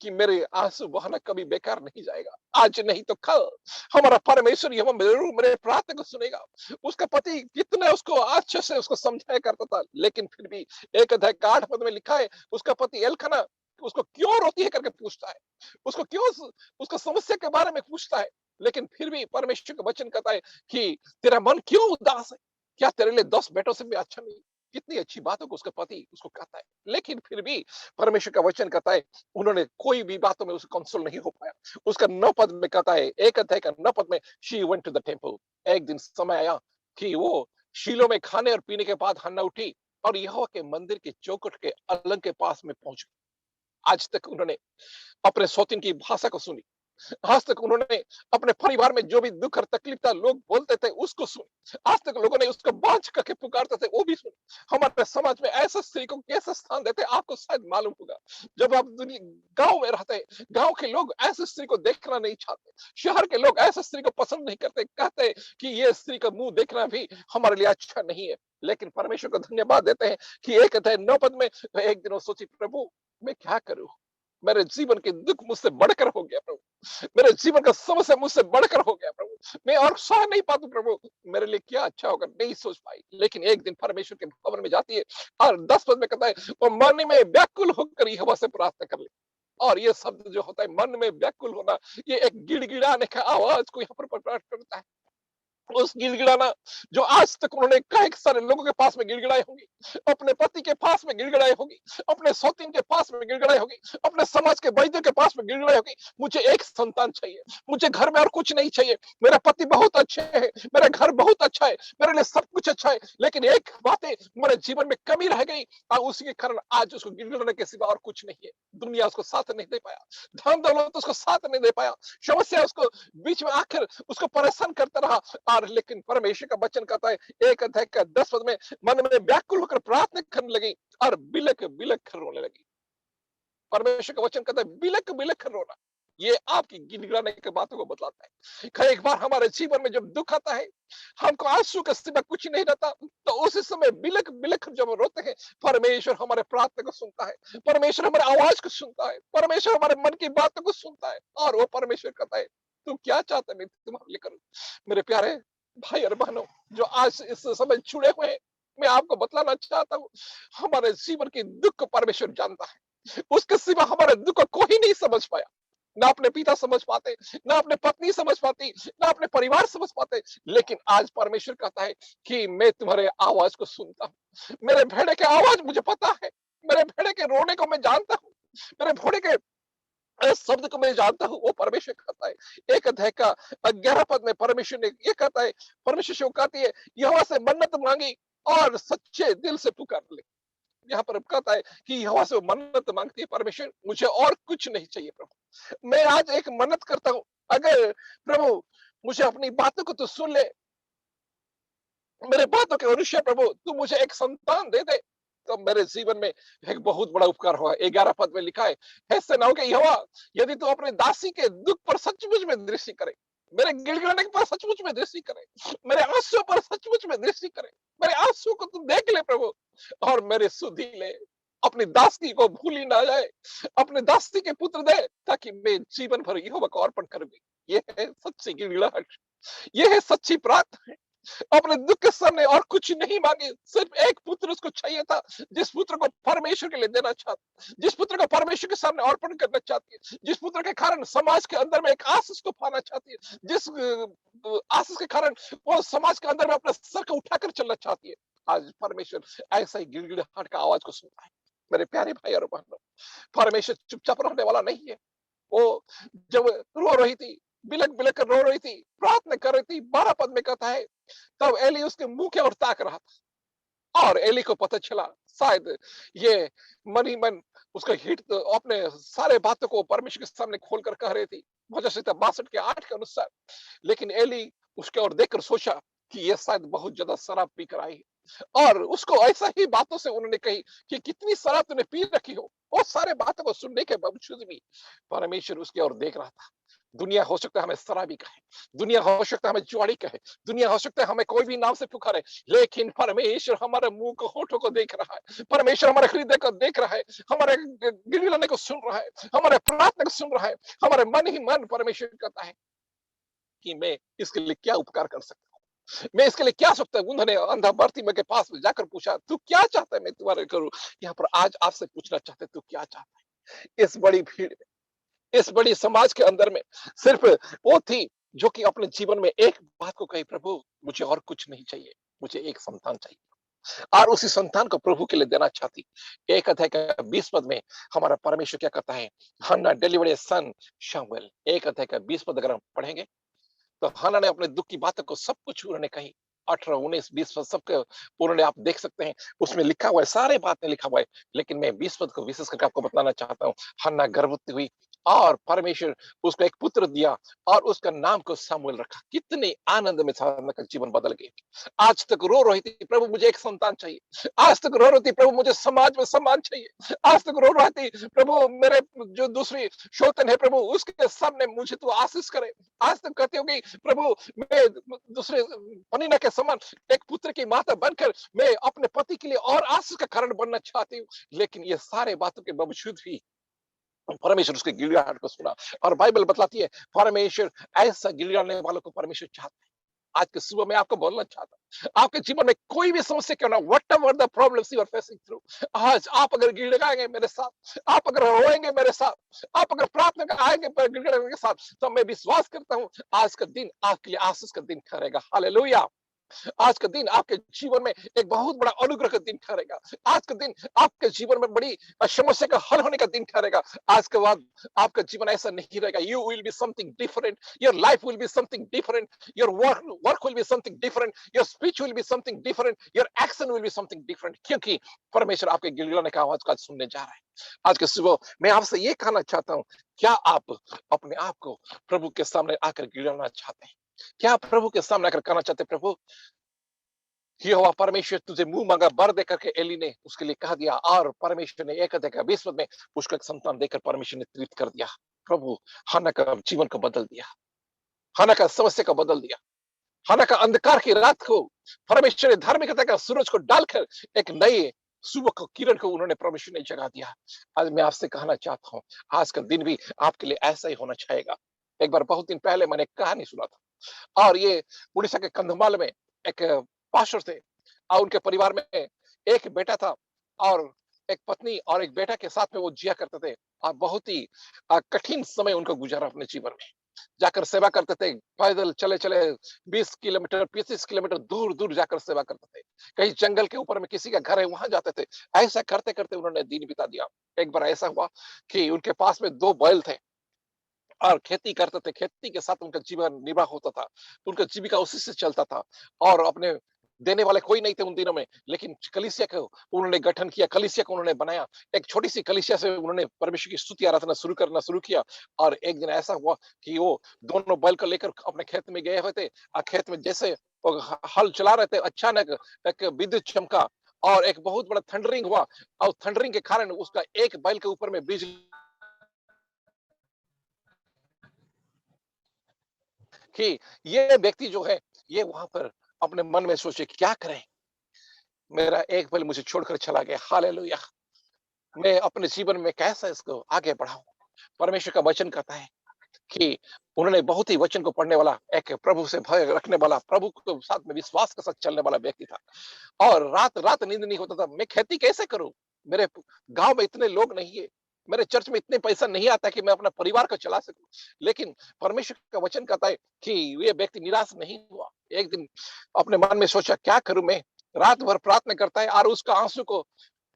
कि मेरे आंसू बहाना कभी बेकार नहीं जाएगा। आज नहीं तो कल हमारा परमेश्वर यहोवा जरूर मेरे प्रार्थना को सुनेगा। उसका पति कितना उसको अच्छे से उसको समझाया करता था, लेकिन फिर भी 1 अध्याय का 8 पद में लिखा है, उसका पति एलकना उसको क्यों रोती है करके पूछता है, उसको क्यों उसका समस्या के बारे में पूछता है। लेकिन फिर भी परमेश्वर का वचन कहता है कि तेरा मन क्यों उदास है, क्या तेरे लिए 10 बेटों से भी अच्छा नहीं? कितनी अच्छी बातों को उसका पति उसको कहता है, लेकिन फिर भी परमेश्वर का वचन कहता है उन्होंने कोई भी बातों में उसे कंसोल नहीं हो पाया। उसका 9 पद में कहता है, 1 अध्याय का 9 पद में, she went to the temple. एक दिन समय आया कि वो शीलो में खाने और पीने के बाद हन्ना उठी और यहोवा के मंदिर के चौखट के अलंग के पास में पहुंच गई। आज तक उन्होंने अपने सौतीन की भाषा को सुनी, आज तक उन्होंने अपने परिवार में जो भी दुख और तकलीफ था लोग बोलते थे उसको सुन। आज तक लोगों ने उसको बांझ करके पुकारते थे वो भी सुन। हमारे समाज में ऐसे स्त्री को कैसे स्थान देते आपको शायद मालूम होगा। जब आप दुनिया गांव में रहते हैं, गांव के लोग ऐसे स्त्री को देखना नहीं चाहते, शहर के लोग ऐसे स्त्री को पसंद नहीं करते, कहते कि ये स्त्री का मुंह देखना भी हमारे लिए अच्छा नहीं है। लेकिन परमेश्वर को धन्यवाद देते हैं कि एक अध्याय 9 पद में एक दिन वो सोची, प्रभु मैं क्या करूं, मेरे जीवन के दुख मुझसे बढ़कर हो गया प्रभु, मेरे जीवन का समस्या मुझसे बढ़कर हो गया प्रभु, मैं और सह नहीं पाता प्रभु, मेरे लिए क्या अच्छा होगा नहीं सोच पाई। लेकिन एक दिन परमेश्वर के भवन में जाती है और 10 पद में कहता है वो मन में व्याकुल होकर यहोवा से प्रार्थना कर ले। और ये शब्द जो होता है मन में व्याकुल होना, ये एक गिड़गिड़ाने का आवाज को यहाँ पर प्रकट करता है। उस गिड़गिड़ाना जो आज तक उन्होंने कई सारे लोगों के पास में गिड़गिड़ाई होगी, अपने पति के पास में गिड़गिड़ाई होगी, अपने सौतीन के पास में गिड़गिड़ाई होगी, अपने समाज के वैद्य के पास में गिड़गिड़ाई होगी, मुझे एक संतान चाहिए, मुझे घर में और कुछ नहीं चाहिए, मेरा पति बहुत अच्छे है, मेरा घर बहुत अच्छा है, मेरे लिए सब कुछ अच्छा है, लेकिन एक बात है मेरे जीवन में कमी रह गई और उसी के कारण आज उसको गिड़गिड़ाने के सिवा और कुछ नहीं है। दुनिया उसको साथ नहीं दे पाया, धन दौलत उसको साथ नहीं दे पाया, समस्या उसको बीच में आखिर उसको परेशान करता रहा। और लेकिन परमेश्वर का वचन कहता है एक अध्याय का 10 पद में मन में व्याकुल होकर प्रार्थना करने लगी और बिलक बिलक कर रोने लगी। परमेश्वर का वचन कहता है बिलक बिलक कर रोना, ये आपकी गिड़गिड़ाने की बातों को बतलाता है। कई एक बार हमारे जीवन में जब दुख आता है, हमको आंसू के सिवा कुछ नहीं रहता, तो उसी समय बिलक बिलक जब रोते हैं, परमेश्वर हमारे प्रार्थना को सुनता है, परमेश्वर हमारे आवाज को सुनता है, परमेश्वर हमारे मन की बातों को सुनता है और वो परमेश्वर कहता है तू क्या चाहता है मैं तुम्हारे लिए करूं। मेरे प्यारे भाई और बहनों जो आज इस समय जुड़े हुए हैं, मैं आपको बतलाना चाहता हूँ हमारे जीवन के दुख को परमेश्वर जानता है, उसके सिवा हमारे दुख को कोई नहीं समझ पाया। ना अपने पिता समझ पाते, ना अपने पत्नी समझ पाती, ना अपने परिवार समझ पाते, लेकिन आज परमेश्वर कहता है कि मैं तुम्हारे आवाज को सुनता हूँ, मेरे भेड़े के आवाज मुझे पता है, मेरे भेड़े के रोने को मैं जानता हूँ, मेरे घोड़े के इस शब्द को मैं जानता हूँ। वो परमेश्वर कहता है एक अध्याय का 11 पद में परमेश्वर ने ये कहता है, परमेश्वर से कहती है यहोवा से मन्नत मांगी और सच्चे दिल से पुकार ले। यहाँ पर कहता है कि यहोवा से वो मन्नत मांगती है, परमेश्वर मुझे और कुछ नहीं चाहिए प्रभु, मैं आज एक मन्नत करता हूँ, अगर प्रभु मुझे अपनी बातों को तो सुन ले, मेरे बातों के अनुसार प्रभु तू मुझे एक संतान दे दे, तो मेरे जीवन में एक बहुत बड़ा उपकार हुआ। 11 पद में लिखा है ऐसे ना हो कि यहोवा यदि तू अपने दासी के दुख पर सचमुच में दृष्टि करे, मेरे गिड़गिड़ाने पर सचमुच में दृष्टि करे, मेरे आंसू पर सचमुच में दृष्टि करे, मेरे आंसू को तू देख ले प्रभु और मेरे सुधी ले, अपनी दासी को भूल ही ना जाए, अपने दासी के पुत्र दे ताकि मैं जीवन भर यहोवा को अर्पण करूं। ये है सच्ची गिड़गिड़ाहट, ये है सच्ची प्रार्थना। अपने दुख के सामने और कुछ नहीं मांगे, सिर्फ एक पुत्र उसको चाहिए था, जिस पुत्र को परमेश्वर के लिए देना चाहती, जिस पुत्र को परमेश्वर के सामने अर्पण करना चाहती है, जिस पुत्र के कारण समाज के अंदर में एक आशीष को पाना चाहती है, जिस आशीष के कारण वो समाज के अंदर में अपने सर को उठाकर चलना चाहती है। आज परमेश्वर ऐसा ही गिड़गिड़ाहट का आवाज को सुनता है। मेरे प्यारे भाई और बहनों, परमेश्वर चुपचाप रहने वाला नहीं है। वो जब रो रही थी, बिलक बिलक कर रो रही थी, प्रार्थना कर रही थी, 12 पद में कहता है तब एली उसके मुंह की ओर ताक रहा था और एली को पता चला शायद ये मन ही मन उसका हिट तो अपने सारे बातों को परमेश्वर के सामने खोलकर कह रही थी, भजन संहिता 62 के 8 के अनुसार। लेकिन एली उसके ओर देखकर सोचा कि ये शायद बहुत ज्यादा शराब पी कर आई है और उसको ऐसा ही बातों से उन्होंने कही कि कितनी शराब तूने पी रखी हो। वो सारे बातों को सुनने के बावजूद भी परमेश्वर उसकी ओर देख रहा था। दुनिया हो सकता है हमें शराबी कहे, दुनिया हो सकता है हमें जुआरी कहे, दुनिया हो सकता है हमें कोई भी नाम से पुकारे, लेकिन परमेश्वर हमारे मुंह को होठों को देख रहा है, परमेश्वर हमारे हृदय को देख रहा है, हमारे गिड़गिड़ाने को सुन रहा है, हमारे प्रार्थना को सुन रहा है, हमारे मन ही मन परमेश्वर कहता है कि मैं इसके लिए क्या उपकार कर सकता हूँ, मैं इसके लिए क्या सकता हूँ। उन्होंने अंधा बर्तिमै के पास में जाकर पूछा तू क्या चाहता है मैं तुम्हारे करूं। यहाँ पर आज आपसे पूछना चाहते तू क्या चाहता है। इस बड़ी भीड़ में, इस बड़ी समाज के अंदर में सिर्फ वो थी जो कि अपने जीवन में एक बात को कही, प्रभु मुझे और कुछ नहीं चाहिए, मुझे एक संतान चाहिए और उसी संतान को प्रभु के लिए देना चाहती। एक अध्याय का 20 पद में हमारा परमेश्वर क्या कहता है, हन्ना डिलीवर्ड ए सन शमूएल। एक अध्याय का 20 पद अगर हम पढ़ेंगे तो हन्ना ने अपने दुख की बातों को सब कुछ उन्होंने कही। 18, 19, 20 पद सबके उन्होंने आप देख सकते हैं, उसमें लिखा हुआ है, सारे बातें लिखा हुआ है। लेकिन मैं 20 पद को विशेष करके आपको बताना चाहता हूँ। हन्ना गर्भवती हुई और परमेश्वर उसको एक पुत्र दिया और उसका नाम को सामुएल रखा। कितने आनंद में साधना का जीवन बदल गया। आज तक रो रही थी, प्रभु मुझे एक संतान चाहिए। आज तक रो रही थी, प्रभु मुझे समाज में सम्मान चाहिए। आज तक रो रही थी, प्रभु मेरे जो दूसरी शोतन है प्रभु उसके सामने मुझे तू आशीष करे। आज तक कहती होगी, प्रभु मैं दूसरे पनीना के समान एक पुत्र की माता बनकर मैं अपने पति के लिए और आशीष का कारण बनना चाहती हूँ। लेकिन ये सारे बातों के बावजूद भी परमेश्वर उसके गिड़गिड़ाहट को सुना। और बाइबल बतलाती है परमेश्वर ऐसा गिड़गिड़ाने वालों को परमेश्वर चाहता है। आज के सुबह में आपको बोलना चाहता हूं, आपके जीवन में कोई भी समस्या क्यों ना, whatever the problems you are facing through, आज आप अगर गिड़गिड़ाएंगे मेरे साथ, आप अगर रोएंगे मेरे साथ, आप अगर प्रार्थना का आएंगे गिड़गिड़ाने के साथ, तो मैं विश्वास करता हूं आज का दिन आपके लिए आशीष का दिन ठहरेगा। हालेलुया। आज का दिन आपके जीवन में एक बहुत बड़ा अनुग्रह का दिन ठहरेगा। आज का दिन आपके जीवन में बड़ी समस्या का हल होने का दिन ठहरेगा। आज के बाद आपका जीवन ऐसा नहीं रहेगा। You will be something different, your life will be something different, your work will be something different, your speech will be something different, your action will be something different, क्योंकि परमेश्वर आपके गिड़गिड़ाने का आवाज का सुनने जा रहा है। आज के सुबह मैं आपसे ये कहना चाहता हूं, क्या आप अपने आप को प्रभु के सामने आकर गिड़गिड़ाना चाहते हैं? क्या आप प्रभु के सामने आकर कहना चाहते हैं, प्रभु यहोवा परमेश्वर तुझे मुंह मांगा बर दे करके एली ने उसके लिए कह दिया, और परमेश्वर ने एक अध्याय 20 में उसको एक संतान देकर परमेश्वर ने तृप्त कर दिया। प्रभु हन्ना का जीवन को बदल दिया, हन्ना का समस्या को बदल दिया, हन्ना का अंधकार की रात को परमेश्वर ने धार्मिकता का सूरज को डालकर एक नए सुबह को किरण को उन्होंने परमेश्वर ने जगा दिया। आज मैं आपसे कहना चाहता हूँ, आज का दिन भी आपके लिए ऐसा ही होना चाहिए। एक बार बहुत दिन पहले मैंने एक कहानी सुना था, और ये उड़ीसा के कंधमाल में एक पास्टर थे, और उनके परिवार में एक बेटा था और एक पत्नी और एक बेटा के साथ में वो जिया करते थे। और बहुत ही कठिन समय उनको गुजारा अपने जीवन में, जाकर सेवा करते थे, पैदल चले चले 20 किलोमीटर 25 किलोमीटर दूर दूर जाकर सेवा करते थे। कहीं जंगल के ऊपर में किसी का घर है वहां जाते थे। ऐसा करते करते उन्होंने दिन बिता दिया। एक बार ऐसा हुआ कि उनके पास में 2 बैल थे और खेती करते थे, खेती के साथ उनका जीवन निर्वाह होता था, उनका जीविका उसी से चलता था। और अपने देने वाले कोई नहीं थे उन दिनों में, लेकिन कलीसिया को उन्होंने गठन किया, कलीसिया को उन्होंने बनाया। एक छोटी सी कलीसिया से उन्होंने परमेश्वर की स्तुति आराधना शुरू किया। और एक दिन ऐसा हुआ कि वो दोनों बैल को लेकर अपने खेत में गए हुए थे, और खेत में जैसे वो हल चला रहे थे, अचानक एक विद्युत चमका और एक बहुत बड़ा थंडरिंग हुआ, और थंडरिंग के कारण उसका एक बैल के ऊपर में बिजली कि ये व्यक्ति जो है ये वहां पर अपने मन में सोचे क्या करें, मेरा एक बैल मुझे छोड़कर चला गया। हालेलुया। मैं अपने जीवन में कैसे इसको आगे बढ़ाऊं? परमेश्वर का वचन कहता है कि उन्होंने बहुत ही वचन को पढ़ने वाला, एक प्रभु से भय रखने वाला, प्रभु के साथ में विश्वास के साथ चलने वाला व्यक्ति था। और रात रात नींद नहीं होता था। मैं खेती कैसे करूं? मेरे गांव में इतने लोग नहीं है, मेरे चर्च में इतने पैसा नहीं आता कि मैं अपना परिवार को चला सकूं। लेकिन परमेश्वर का वचन कहता है कि ये व्यक्ति निराश नहीं हुआ। एक दिन अपने मन में सोचा क्या करूं मैं? रात भर प्रार्थना करता है और उसका आंसू को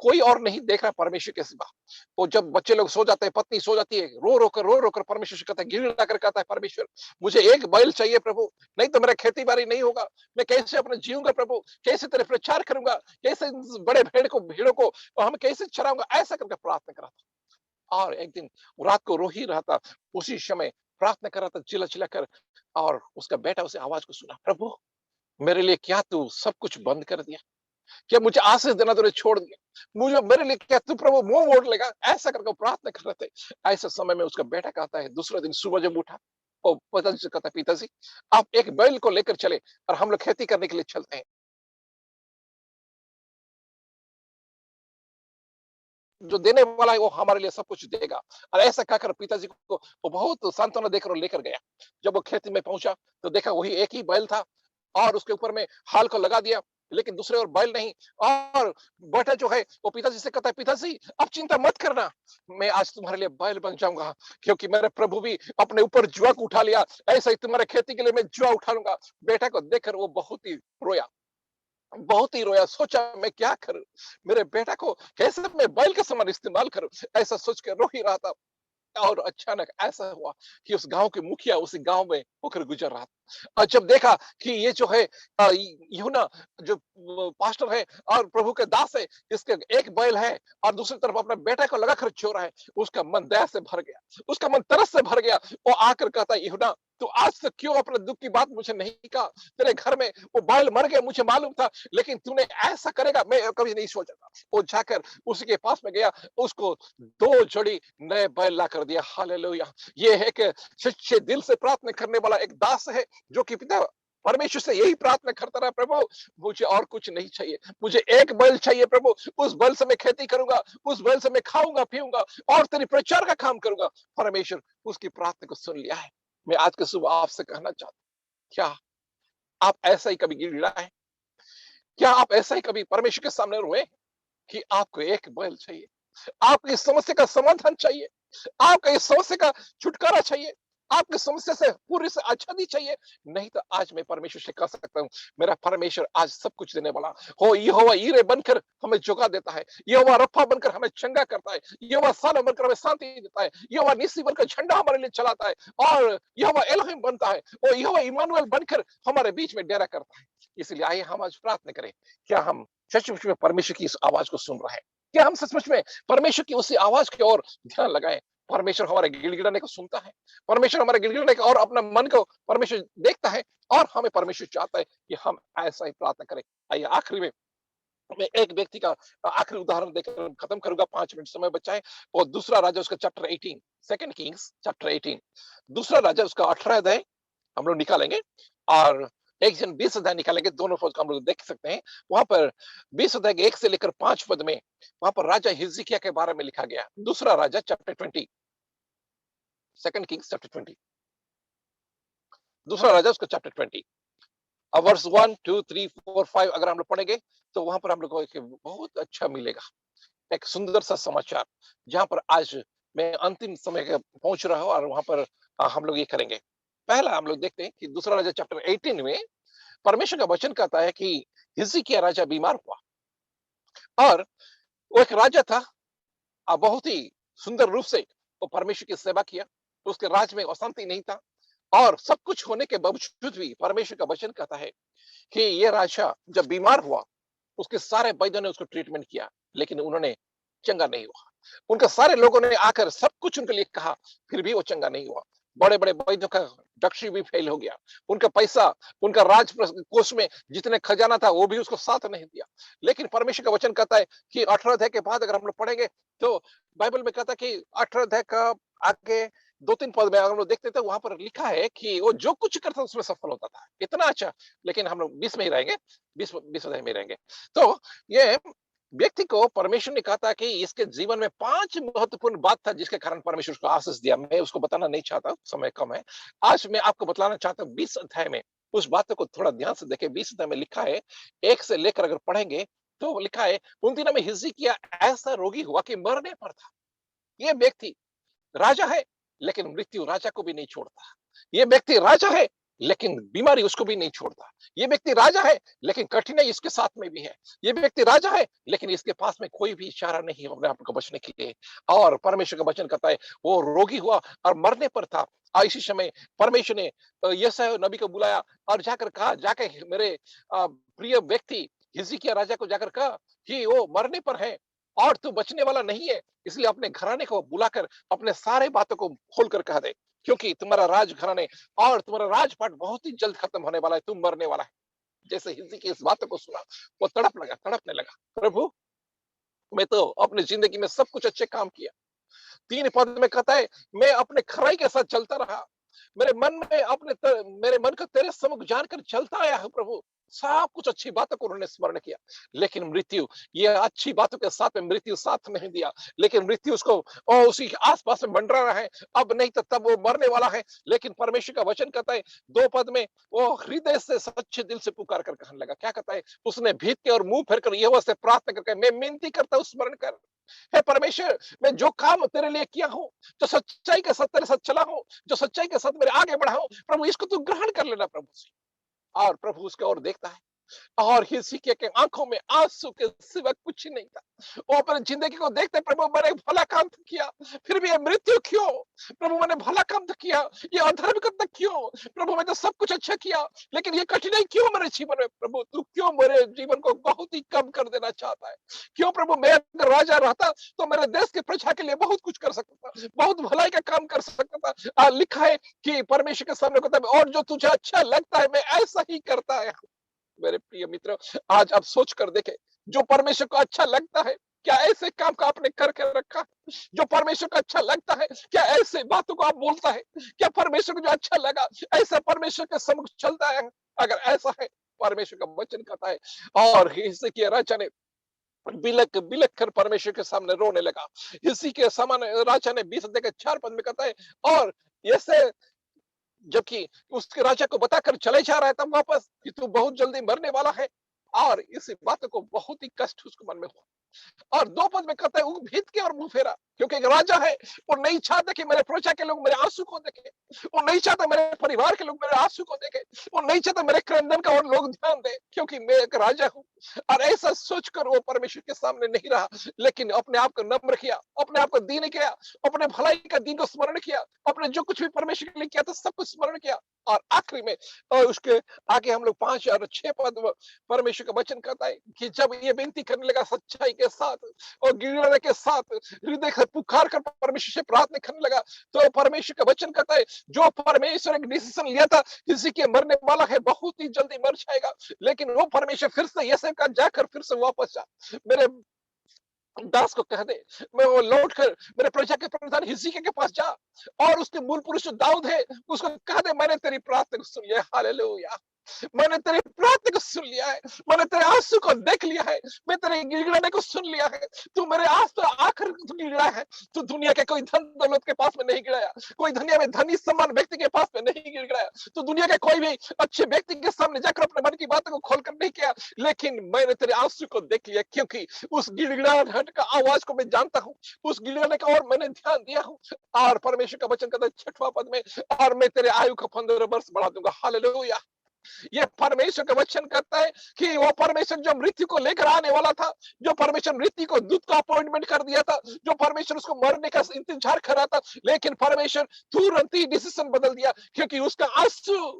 कोई और नहीं देख रहा परमेश्वर के सिवा। वो जब बच्चे लोग सो जाते हैं, पत्नी सो जाती है, रो रो कर परमेश्वर से कहता है, गिड़गिड़ा कर कहता है, परमेश्वर मुझे एक बैल चाहिए प्रभु, नहीं तो मेरा खेती बाड़ी नहीं होगा। मैं कैसे अपने जीऊंगा प्रभु? कैसे तेरे प्रचार करूंगा? कैसे बड़े भीड़ों को हम कैसे चराऊंगा? ऐसा करके प्रार्थना करा था। और एक दिन रात को रो ही रहा था, उसी समय प्रार्थना कर रहा था चिल्ला चिल्ला कर, और उसका बेटा उसे आवाज को सुना, प्रभु मेरे लिए क्या तू सब कुछ बंद कर दिया? क्या मुझे आशीष देना तूने छोड़ दिया? मुझे मेरे लिए क्या तू प्रभु मुंह मोड़ लेगा? ऐसा करके प्रार्थना कर रहे थे। ऐसे समय में उसका बेटा कहता है, दूसरे दिन सुबह जब उठा और पिताजी से कहता, पिताजी आप एक बैल को लेकर चले और हम लोग खेती करने के लिए चलते हैं। जो देने वाला है वो हमारे लिए सब कुछ देगा। और ऐसा कहकर पिताजी को वो बहुत सांत्वना देकर लेकर गया। जब वो खेती में पहुंचा तो देखा वही एक ही बैल था, और उसके ऊपर में हाल को लगा दिया, लेकिन दूसरे और बैल नहीं। और बेटा जो है वो पिताजी से कहता है, पिताजी अब चिंता मत करना, मैं आज तुम्हारे लिए बैल बन जाऊंगा, क्योंकि मेरे प्रभु भी अपने ऊपर जुआ को उठा लिया, ऐसा ही तुम्हारे खेती के लिए मैं जुआ उठा लूंगा। बेटा को देखकर वो बहुत ही रोया, सोचा मैं क्या करूं, मेरे बेटा को कैसे मैं बैल के समान इस्तेमाल करूं, ऐसा सोच के रो ही रहा था। और अचानक ऐसा हुआ कि उस गांव के मुखिया उसी गांव में होकर गुजर रहा था। और जब देखा कि ये जो है यूहन्ना जो पास्टर है और प्रभु के दास है, इसके एक बैल है और दूसरी तरफ अपने बेटे को लगाकर चो रहा है, उसका मन दया से भर गया, उसका मन तरस से भर गया। वो आकर कहता है, यूहन्ना तो आज तक क्यों अपने दुख की बात मुझे नहीं कहा? तेरे घर में वो बैल मर गया, मुझे मालूम था, लेकिन तूने ऐसा करेगा मैं कभी नहीं सोचा था। वो जाकर उसी के पास में गया, उसको 2 जोड़ी नए बैल ला कर दिया। हालेलुया! ये है कि सच्चे दिल से प्रार्थना करने वाला एक दास है, जो कि पिता परमेश्वर से यही प्रार्थना करता रहा, प्रभु मुझे और कुछ नहीं चाहिए, मुझे एक बैल चाहिए प्रभु, उस बैल से मैं खेती करूंगा, उस बैल से मैं खाऊंगा पीऊंगा और तेरी प्रचार का काम करूंगा। परमेश्वर उसकी प्रार्थना को सुन लिया है। मैं आज के सुबह आपसे कहना चाहता हूं, क्या आप ऐसा ही कभी गिड़गिड़ाए? क्या आप ऐसा ही कभी परमेश्वर के सामने रोए कि आपको एक बैल चाहिए, आपकी समस्या का समाधान चाहिए, आपको इस समस्या का छुटकारा चाहिए, आपकी समस्या से पूरी से आजादी चाहिए? नहीं तो आज मैं परमेश्वर से कह सकता हूँ, मेरा परमेश्वर आज सब कुछ देने वाला हो। यहोवा यीरे बनकर हमें जुगा देता है, यहोवा रफा बनकर हमें चंगा करता है, यहोवा सालों बनकर हमें शांति देता है, यहोवा निस्सी बनकर झंडा हमारे लिए चलाता है, और यहोवा एलोहिम बनता है, और यहोवा इमानुएल बनकर हमारे बीच में डेरा करता है। इसलिए आइए हम आज प्रार्थना करें, क्या हम सचमुच में परमेश्वर की इस आवाज को सुन रहे हैं? क्या हम सचमुच में परमेश्वर की उसी आवाज की ओर ध्यान लगाएं? परमेश्वर हमारे गिड़गिड़ाने को सुनता है, परमेश्वर हमारे गिड़गिड़ाने को और अपना मन को परमेश्वर देखता है, और हमें परमेश्वर चाहता है कि हम ऐसा ही प्रार्थना करें। आइए आखिरी में मैं एक व्यक्ति का आखिरी उदाहरण देकर खत्म करूंगा, 5 मिनट समय बचा है। और दूसरा राजा उसका चैप्टर 18, सेकंड किंग्स चैप्टर 18, दूसरा राजा उसका 18 अध्याय हम लोग निकालेंगे, और एक जन 20 अध्याय निकालेंगे, दोनों फौज का हम लोग देख सकते हैं। वहां पर 20 अध्याय के 1 से लेकर 5 पद में वहां पर राजा हिजकिय्याह के बारे में लिखा गया। दूसरा राजा चैप्टर 20, सेकंड किंग्स चैप्टर 20, दूसरा राजा उसका चैप्टर 20, अब वर्स 1 2 3 4 5 अगर हम लोग पढ़ेंगे तो वहां पर हम लोग को एक बहुत अच्छा मिलेगा, एक सुंदर सा समाचार, जहां पर आज मैं अंतिम समय के पहुंच रहा हूं, और वहां पर हम लोग ये करेंगे। पहला हम लोग देखते हैं कि दूसरा राजा चैप्टर 18 में परमेश्वर का वचन कहता है कि हिजकिय्याह राजा बीमार हुआ, और वो एक राजा था, बहुत ही सुंदर रूप से वो परमेश्वर की सेवा किया, उसके राज में अशांति नहीं था, और सब कुछ होने के बावजूद भी परमेश्वर का वचन कहता है कि ये राजा जब बीमार हुआ, उसके सारे वैद्यों ने उसको ट्रीटमेंट किया, लेकिन उन्होंने चंगा नहीं हुआ। उनके सारे लोगों ने आकर सब कुछ उनके लिए कहा, फिर भी वो चंगा नहीं हुआ। बड़े बड़े वैद्यों का डॉक्टरी भी फेल हो गया, उनका पैसा, उनका राज कोष में जितने खजाना था वो भी उसको साथ नहीं दिया। लेकिन परमेश्वर का वचन कहता है कि 18 अध्याय के बाद अगर हम लोग पढ़ेंगे तो बाइबल में कहता है कि 18 अध्याय का आगे 2-3 पद में हम लोग देखते थे, वहां पर लिखा है कि वो जो कुछ करता उसमें सफल होता था, इतना अच्छा। लेकिन हम लोग 20 में ही रहेंगे, 20 अध्याय में रहेंगे। तो ये व्यक्ति को परमेश्वर ने कहा था कि इसके जीवन में 5 महत्वपूर्ण बात था जिसके कारण परमेश्वर उसको आशीष दिया। मैं उसको बताना नहीं चाहता, समय कम है। आज मैं आपको बतलाना चाहता हूँ 20 अध्याय में उस बातों को थोड़ा ध्यान से देखें। 20 अध्याय में लिखा है, 1 से लेकर अगर पढ़ेंगे तो लिखा है, उन दिनों में हिजकिय्याह ऐसा रोगी हुआ कि मरने पर था। ये व्यक्ति राजा है, लेकिन मृत्यु राजा को भी नहीं छोड़ता। ये व्यक्ति राजा है, लेकिन बीमारी उसको भी नहीं छोड़ता। ये व्यक्ति राजा है, लेकिन कठिनाई इसके साथ में भी है। ये व्यक्ति राजा है, लेकिन इसके पास में कोई भी इशारा नहीं है अपने आप को बचने के लिए। और परमेश्वर का वचन कहता है वो रोगी हुआ और मरने पर था। और इसी समय परमेश्वर ने यशायाह नबी को बुलाया और जाकर कहा, जाके मेरे प्रिय व्यक्ति हिजकिय्याह राजा को जाकर कहा कि वो मरने पर है और तू बचने वाला नहीं है, इसलिए अपने घराने को बुलाकर अपने सारे बातों को खोलकर कह दे, क्योंकि तुम्हारा राज घराने और तुम्हारा राजपाट बहुत ही जल्द खत्म होने वाला है, तुम मरने वाला है। जैसे हिजकिय्याह इस बातों को सुना, वो तड़पने लगा, प्रभु मैं तो अपनी जिंदगी में सब कुछ अच्छे काम किया। 3 पद में कहता है, मैं अपने खराई के साथ चलता रहा, मेरे मन में मेरे मन को तेरे सम्मुख जानकर चलता आया है प्रभु। सब कुछ अच्छी बातों को उन्होंने स्मरण किया, लेकिन मृत्यु, ये अच्छी बातों के साथ में मृत्यु साथ नहीं दिया, लेकिन मृत्यु उसको उसी आसपास में मंडरा रहा है। अब नहीं तो तब वो मरने वाला है। लेकिन परमेश्वर का वचन कहता है 2 पद में, वो हृदय से सच्चे दिल से पुकार कर कहने लगा। क्या कहता है? उसने भीत के और मुंह फेर कर यहोवा से प्रार्थना करके, मैं विनती करता हूं स्मरण कर, हे परमेश्वर, मैं जो काम तेरे लिए किया हूं, जो सच्चाई के साथ तेरे साथ चला हूं, जो सच्चाई के साथ मेरे आगे बढ़ा हूं, प्रभु इसको तू ग्रहण कर लेना प्रभु से। और प्रभु उसके और देखता है, और हिजकिय्याह के आंखों में आंसू के सिवा कुछ नहीं था। वो अपनी जिंदगी को देखते, प्रभु मैंने भला काम तो किया, फिर भी ये मृत्यु क्यों? प्रभु मैंने भला काम तो किया, ये अधर्म करना क्यों? प्रभु मैं तो सब कुछ अच्छा किया, लेकिन ये कठिनाई क्यों मेरे जीवन में? प्रभु तू क्यों मेरे जीवन को बहुत ही कम कर देना चाहता है? क्यों प्रभु? मैं अगर राजा रहता तो मेरे देश की प्रजा के लिए बहुत कुछ कर सकता था, बहुत भलाई का काम कर सकता था। लिखा है कि परमेश्वर के सामने कहता है, और जो तुझे अच्छा लगता है मैं ऐसा ही करता है। मेरे प्रिय मित्र, आज आप सोच कर देखें, जो परमेश्वर को अच्छा लगता है, क्या ऐसे काम को आपने करके रखा? जो परमेश्वर को अच्छा लगता है, क्या ऐसे बातों को आप बोलता है? क्या परमेश्वर को जो अच्छा लगा ऐसा परमेश्वर के सम्मुख चलता है? अगर ऐसा है, परमेश्वर का वचन कहता है, और हिजकिय्याह राजा ने बिलक बिलक कर परमेश्वर के सामने रोने लगा। इसी के समान राजा ने 20 अध्याय के 4 पद में कहता है, और ऐसे जबकि उसके राजा को बताकर चले जा रहा है तब वापस कि तू बहुत जल्दी मरने वाला है, और इस बात को बहुत ही कष्ट उसको मन में हुआ। और 2 पद में कहता है, वो भीत के और मुंह फेरा, क्योंकि एक राजा है, वो नहीं चाहता कि मेरे प्रजा के लोग मेरे आंसू को देखें, वो नहीं चाहता मेरे परिवार के लोग मेरे आंसू को देखें, वो नहीं चाहता मेरे क्रंदन का और लोग ध्यान दें, क्योंकि मैं एक राजा हूं। और ऐसा सोचकर वो परमेश्वर के सामने नहीं रहा, लेकिन अपने आप को नम्र किया, अपने आप को दीन किया, अपने भलाई का दिन को स्मरण किया, अपने जो कुछ भी परमेश्वर के लिए किया था सब कुछ स्मरण किया। और आखिरी में, और उसके आगे हम लोग 5 और 6 पद परमेश्वर का वचन कहता है कि जब ये विनती करने लगा सच्चाई के साथ और गिड़गिड़ाने के साथ, हृदय से पुकार कर परमेश्वर से प्रार्थना करने लगा, तो परमेश्वर का वचन कहता है, जो परमेश्वर एक डिसीजन लिया था किसी के मरने वाला है, बहुत ही जल्दी मर जाएगा, लेकिन वो परमेश्वर फिर से यह का जाकर फिर से वापस जा, मेरे दास को कह दे, मैं वो लौट कर मेरे प्रजा के प्रधान हिजकिय्याह के पास जा, और उसके मूल पुरुष जो दाऊद है उसको कह दे, मैंने तेरी प्रार्थना को सुन लिया। हालेलुया, मैंने तेरी प्रार्थना को सुन लिया है, मैंने तेरे आंसू को देख लिया है, मैं तेरे गिड़गिड़ाने को सुन लिया है। तू मेरे आंसू तो आखिर गिड़गिड़ा है। तू दुनिया के कोई धन दौलत के पास में नहीं गिड़ाया, कोई दुनिया में धनी सम्मान व्यक्ति के पास में नहीं गिड़गिड़ाया, तू दुनिया के कोई भी अच्छे व्यक्ति के सामने जाकर अपने मन की बातों को खोलकर नहीं किया, लेकिन मैंने तेरे आंसू को देख लिया, क्योंकि उस गिड़गिड़ाहट का आवाज को मैं जानता हूँ, उस गिड़गिड़ाने का और मैंने ध्यान दिया हूँ। और परमेश्वर का वचन कहता है 6वां पद में, और मैं तेरे आयु को 15 वर्ष बढ़ा दूंगा। हालेलुया, ये परमेश्वर का वचन कहता है कि वो परमेश्वर जो मृत्यु को लेकर आने वाला था, जो परमेश्वर मृत्यु को दूत का अपॉइंटमेंट कर दिया था, जो परमेश्वर उसको मरने का इंतजार कर रहा था, लेकिन परमेश्वर तुरंत ही डिसीजन बदल दिया, क्योंकि उसका आंसू,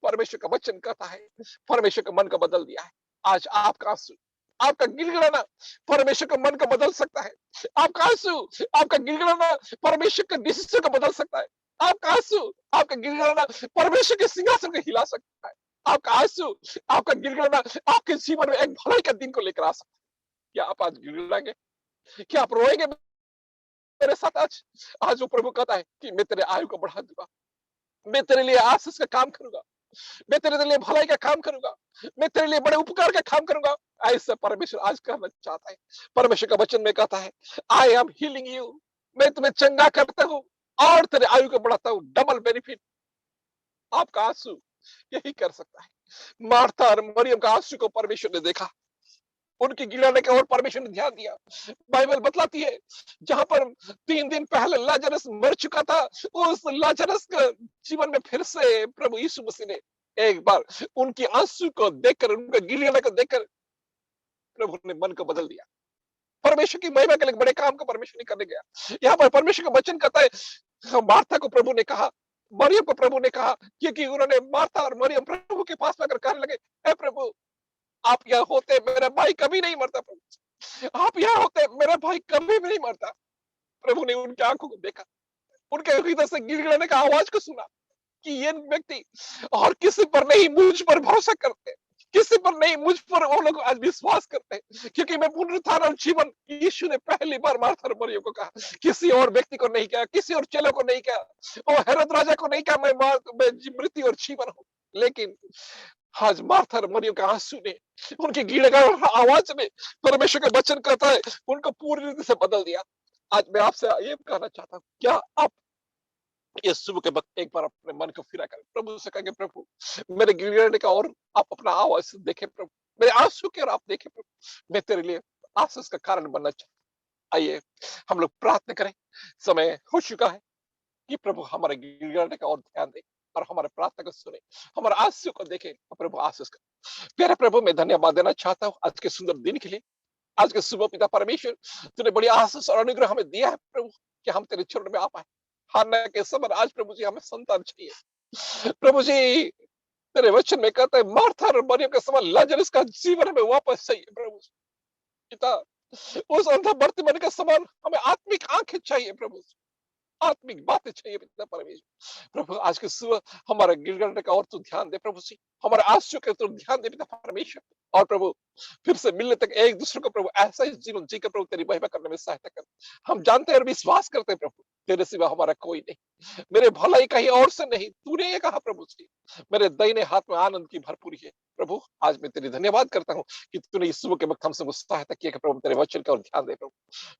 परमेश्वर का वचन कहता है, परमेश्वर का मन को बदल दिया है। आज आपका आंसू, आपका गिड़गिड़ाना परमेश्वर का मन को बदल सकता है। आपका आंसू, आपका गिड़गिड़ाना परमेश्वर के डिसीजन को बदल सकता है। आपका आंसू, आपका गिड़गिड़ाना परमेश्वर के सिंहासन को हिला सकता है। आपका आंसू, आपका गिड़गिड़ाना आपके जीवन में एक भलाई का दिन को लेकर आ सकता है। क्या आप आज गिड़गिड़ाएंगे? क्या आप रोएंगे मेरे साथ आज? आज वो प्रभु कहता है कि मैं तेरे आयु को बढ़ा दूंगा, मैं तेरे लिए आशीष का काम करूंगा, मैं तेरे लिए भलाई का काम करूंगा, मैं तेरे लिए बड़े उपकार का काम करूंगा। ऐसा परमेश्वर आज करना चाहता है। परमेश्वर का वचन में कहता है, आई एम हीलिंग यू, मैं तुम्हें चंगा करता हूँ और तेरे आयु को बढ़ाता हूँ। डबल बेनिफिट आपका आंसू यही कर सकता है। मार्था और मरियम का आंसू को परमेश्वर ने देखा, उनकी गिड़ाने का और परमेश्वर ने ध्यान दिया। बाइबल बतलाती है, जहां पर 3 दिन पहले लाजरस मर चुका था, उस लाजरस के जीवन में फिर से प्रभु यीशु मसीह ने एक बार उनकी आंसू को देखकर, उनका गिड़गिड़ाने को देखकर प्रभु ने मन को बदल दिया। परमेश्वर की महिमा के लिए बड़े काम को परमेश्वर ने करने गया। यहाँ पर परमेश्वर का वचन कहता है, मार्था को प्रभु ने कहा, मरियम को प्रभु ने कहा, क्योंकि उन्होंने मार्था और मरियम प्रभु के पास आकर कहने लगे, हे प्रभु, आप यहाँ होते मेरा भाई कभी नहीं मरता। प्रभु, आप यहाँ होते मेरा भाई कभी भी नहीं मरता। प्रभु ने उनकी आंखों को देखा, उनके हृदय से गिड़गिड़ाने का आवाज को सुना कि ये व्यक्ति और किसी पर नहीं, मुझ पर भरोसा करते, किसी पर नहीं, मुझ पर वो लोग आज विश्वास करते हैं, क्योंकि मैं पुनरुत्थान और जीवन, यीशु ने पहली बार मार्था और मरियम को कहा, किसी और व्यक्ति को नहीं कहा, किसी और चेले को नहीं कहा, और हेरोद राजा को नहीं कहा मैं मृत्यु और जीवन हूं। लेकिन आज मार्था और मरियम के आंसू ने, उनकी गिड़गिड़ाने आवाज ने, परमेश्वर का वचन कहता है, उनको पूरी रीति से बदल दिया। आज मैं आपसे ये कहना चाहता हूँ, क्या आप ये सुबह के वक्त एक बार अपने मन को फिरा करें, प्रभु से कहेंगे, प्रभु मेरे गिड़गिड़ाने का और आप अपना आवाज देखें, प्रभु मेरे आंसू के और आप देखें, प्रभु मैं तेरे लिए आशीष का कारण बनना चाहता हूं। आइए हम लोग प्रार्थना करें। समय हो चुका है कि प्रभु हमारे गिड़गिड़ाने का और ध्यान दे। और हमारे प्रार्थना को सुने, हमारे आंसू को देखे प्रभु, आशीष कर। प्यारे प्रभु, मैं धन्यवाद देना चाहता हूँ आज के सुंदर दिन के लिए। आज के सुबह पिता परमेश्वर, तूने बड़ी आशीष और अनुग्रह हमें दिया है प्रभु, कि हम तेरे चरण में आ पाए। हारने के समय आज प्रभु जी हमें संतान चाहिए प्रभु जी। तेरे वचन में कहता है मार्था और मरियम के समान लाजरस का जीवन हमें वापस चाहिए प्रभु पिता। उस अंधा बर्तिमन के समान हमें आत्मिक आंखें चाहिए प्रभु, आत्मिक बातें चाहिए पिता परमेश्वर। प्रभु आज के सुबह हमारे गिड़गिड़ाने का और तू ध्यान दे प्रभु जी, हमारे आंसू के तू ध्यान दे पिता परमेश्वर। और प्रभु फिर से मिलने तक एक दूसरे को प्रभु ऐसा ही जीवन जीकर प्रभु तेरी महिमा करने में सहायता कर। हम जानते हैं और विश्वास करते हैं प्रभु, तेरे सिवा हमारा कोई नहीं, मेरे भलाई कहीं और से नहीं। तूने ये कहा प्रभु जी, मेरे दाहिने हाथ में आनंद की भरपूरी है। प्रभु आज मैं तेरी धन्यवाद करता हूँ कि तूने इस सुबह के वक्त हमसे सहायता किया कि प्रभु तेरे वचन का और ध्यान दे प्रभु।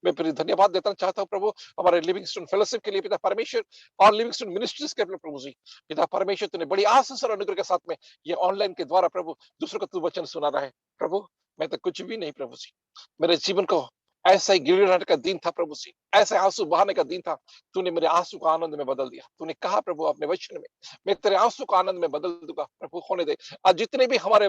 मैं फिर धन्यवाद देना चाहता हूँ प्रभु हमारे लिविंगस्टोन फेलोशिप के लिए पिता परमेश्वर, और लिविंगस्टोन मिनिस्ट्रीज के लिए प्रभु जी। पिता परमेश्वर, तूने बड़ी आशीष और अनुग्रह के साथ में ये ऑनलाइन के द्वारा प्रभु दूसरों को तू वचन सुना रहा है प्रभु। मैं तो कुछ भी नहीं प्रभु जी, मेरे जीवन को ऐसा ही गिड़गिड़ाने का दिन था प्रभु जी, ऐसे आंसू बहाने का दिन था। तूने मेरे आंसू को आनंद में बदल दिया। तूने कहा प्रभु अपने वचन में, मैं तेरे आंसू को आनंद में बदल दूंगा प्रभु। होने दे आज जितने भी हमारे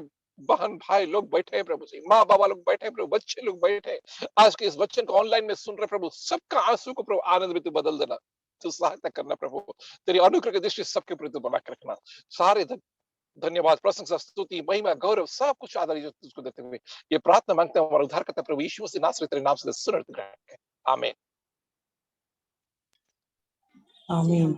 बहन भाई लोग बैठे हैं प्रभु जी, माँ बाबा लोग बैठे हैं प्रभु, बच्चे लोग बैठे हैं आज के इस वचन को ऑनलाइन में सुन रहे प्रभु, सबका आंसू को प्रभु आनंद में तू बदल देना, तू सहायता करना प्रभु। तेरी अनुग्रह की दृष्टि सबके प्रति बना के रखना। सारे धन्यवाद, प्रशंसा, स्तुति, महिमा, गौरव सब कुछ आदर तुझको देते हुए ये प्रार्थना मांगते हैं हमारा उद्धारकर्ता प्रभु यीशु मसीह नासरी तेरे नाम से सुन आमीन। जी, हम आमीन।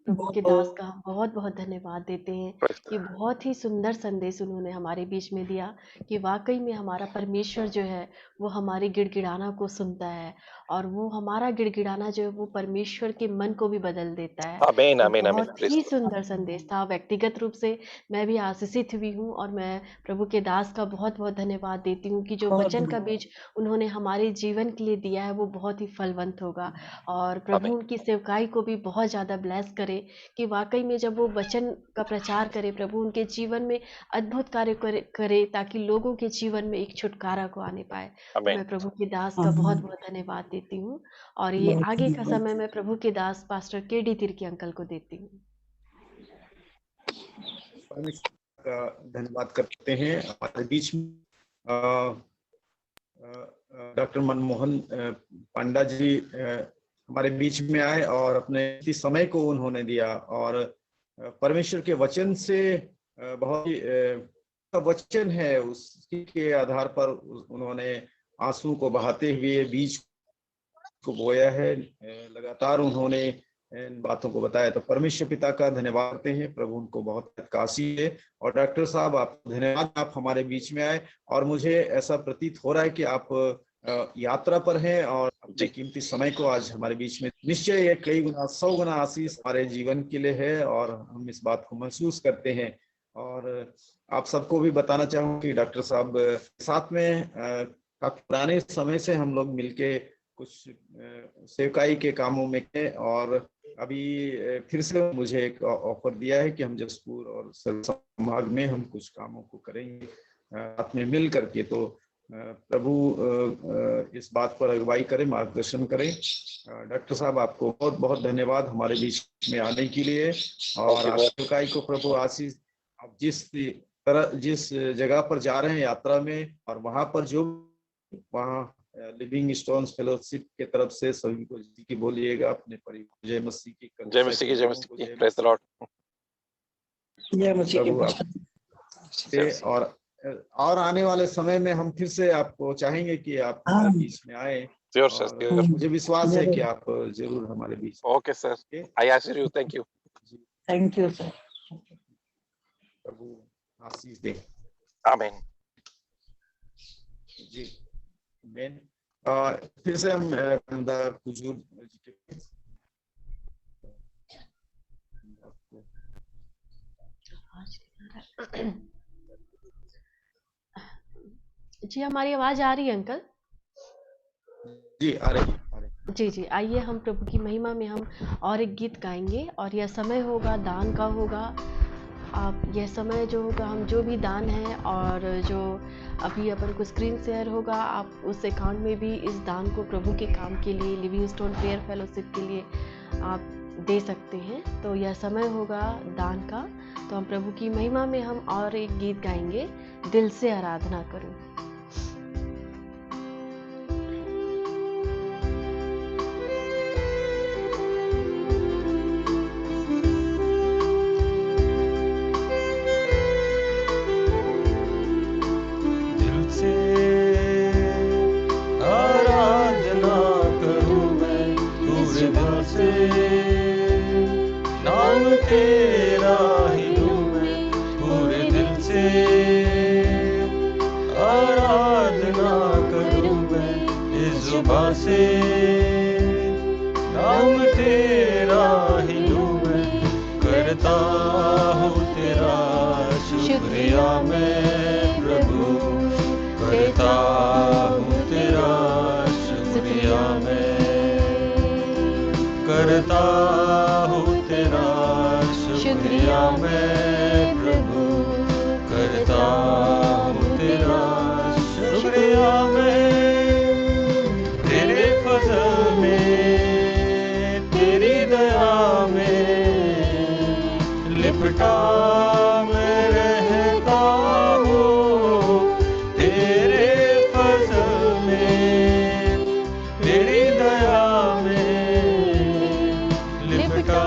प्रभु के दास का हम बहुत बहुत धन्यवाद देते हैं Praise the कि Lord. बहुत ही सुंदर संदेश उन्होंने हमारे बीच में दिया कि वाकई में हमारा परमेश्वर जो है वो हमारे गिड़गिड़ाना को सुनता है, और वो हमारा गिड़गिड़ाना जो है वो परमेश्वर के मन को भी बदल देता है। आमीन तो आमीन आमीन। बहुत Praise ही the Lord. सुंदर संदेश था। व्यक्तिगत रूप से मैं भी आशीषित हुई हूँ, और मैं प्रभु के दास का बहुत बहुत धन्यवाद देती हूँ कि जो बहुत वचन का धन्यवाद। बीज उन्होंने हमारे जीवन के लिए दिया है वो बहुत ही फलवंत होगा। और प्रभु आमीन उनकी सेवकाई को भी बहुत ज़्यादा ब्लेस करे कि वाकई में जब वो वचन का प्रचार करे प्रभु उनके जीवन में अद्भुत कार्य करे ताकि लोगों के जीवन में एक छुटकारा को आने पाए। तो आमीन। मैं प्रभु के दास का आमीन। बहुत बहुत धन्यवाद देती हूँ, और ये बहुत आगे का धन्यवाद। समय मैं प्रभु के दास पास्टर केडी तिर्की अंकल को देती हूँ। परमेश्वर का धन्यवाद करते हैं। हमारे बीच में डॉक्टर मनमोहन पांडा जी हमारे बीच में आए और अपने इस समय को उन्होंने दिया, और परमेश्वर के वचन से बहुत ही वचन है उसी के आधार पर उन्होंने आंसू को बहाते हुए बीज को बोया है। लगातार उन्होंने इन बातों को बताया, तो परमेश्वर पिता का धन्यवाद करते हैं। प्रभु उनको बहुत काशी है। और डॉक्टर साहब आप धन्यवाद, आप हमारे बीच में आए, और मुझे ऐसा प्रतीत हो रहा है कि आप यात्रा पर हैं और अपने कीमती समय को आज हमारे बीच में, निश्चय ये कई गुना 100 गुना आशीष हमारे जीवन के लिए है, और हम इस बात को महसूस करते हैं। और आप सबको भी बताना चाहूँ कि डॉक्टर साहब साथ में काफी पुराने समय से हम लोग मिलके कुछ सेवकाई के कामों में थे, और अभी फिर से मुझे एक ऑफर दिया है कि हम जसपुर और संभाग में हम कुछ कामों को करेंगे साथ में मिल करके। तो प्रभु इस बात पर अगुवाई करें, मार्गदर्शन करें। डॉक्टर साहब आपको बहुत बहुत धन्यवाद हमारे बीच में आने के लिए, और सेवकाई को प्रभु आशीष। आप जिस जगह पर जा रहे हैं यात्रा में, और वहां पर जो वहाँ लिविंग स्टोन्स फेलोशिप के तरफ से सभी को जी की बोलिएगा, अपने परिवार। जय मसीह की, जय मसीह की, जय मसीह की। Praise the Lord. जय मसीह की। और आने वाले समय में हम फिर से आपको चाहेंगे कि आप हमारे बीच में आए, और मुझे विश्वास है कि आप जरूर हमारे बीच। ओके सर, आई आशीष you. Thank you. Thank you sir. प्रभु आशीष दे। आमीन जी आमीन। फिर से हम कुजूर जी के जी हमारी आवाज आ रही है अंकल? जी आ रही। जी जी, आइए हम प्रभु की महिमा में हम और एक गीत गाएंगे, और यह समय होगा दान का होगा। आप यह समय जो होगा, हम जो भी दान है और जो अभी अपन को स्क्रीन शेयर होगा, आप उस अकाउंट में भी इस दान को प्रभु के काम के लिए, लिविंग स्टोन प्रेयर फेलोशिप के लिए आप दे सकते हैं। तो यह समय होगा दान का, तो हम प्रभु की महिमा में हम और एक गीत गाएंगे, दिल से आराधना करूं। नाम तेरा ही लूं मैं पूरे दिल से, आराधना करूं मैं इस जुबां से। नाम तेरा ही लूं मैं, करता हूँ तेरा शुक्रिया मैं प्रभु, करता हूँ तेरा शुक्रिया मैं, करता हूँ तेरा शुक्रिया मैं प्रभु, करता हूँ तेरा शुक्रिया मैं। तेरे फजल में तेरी दया में लिपटा मैं रहता हूँ, तेरे फजल में तेरी दया मैं रहता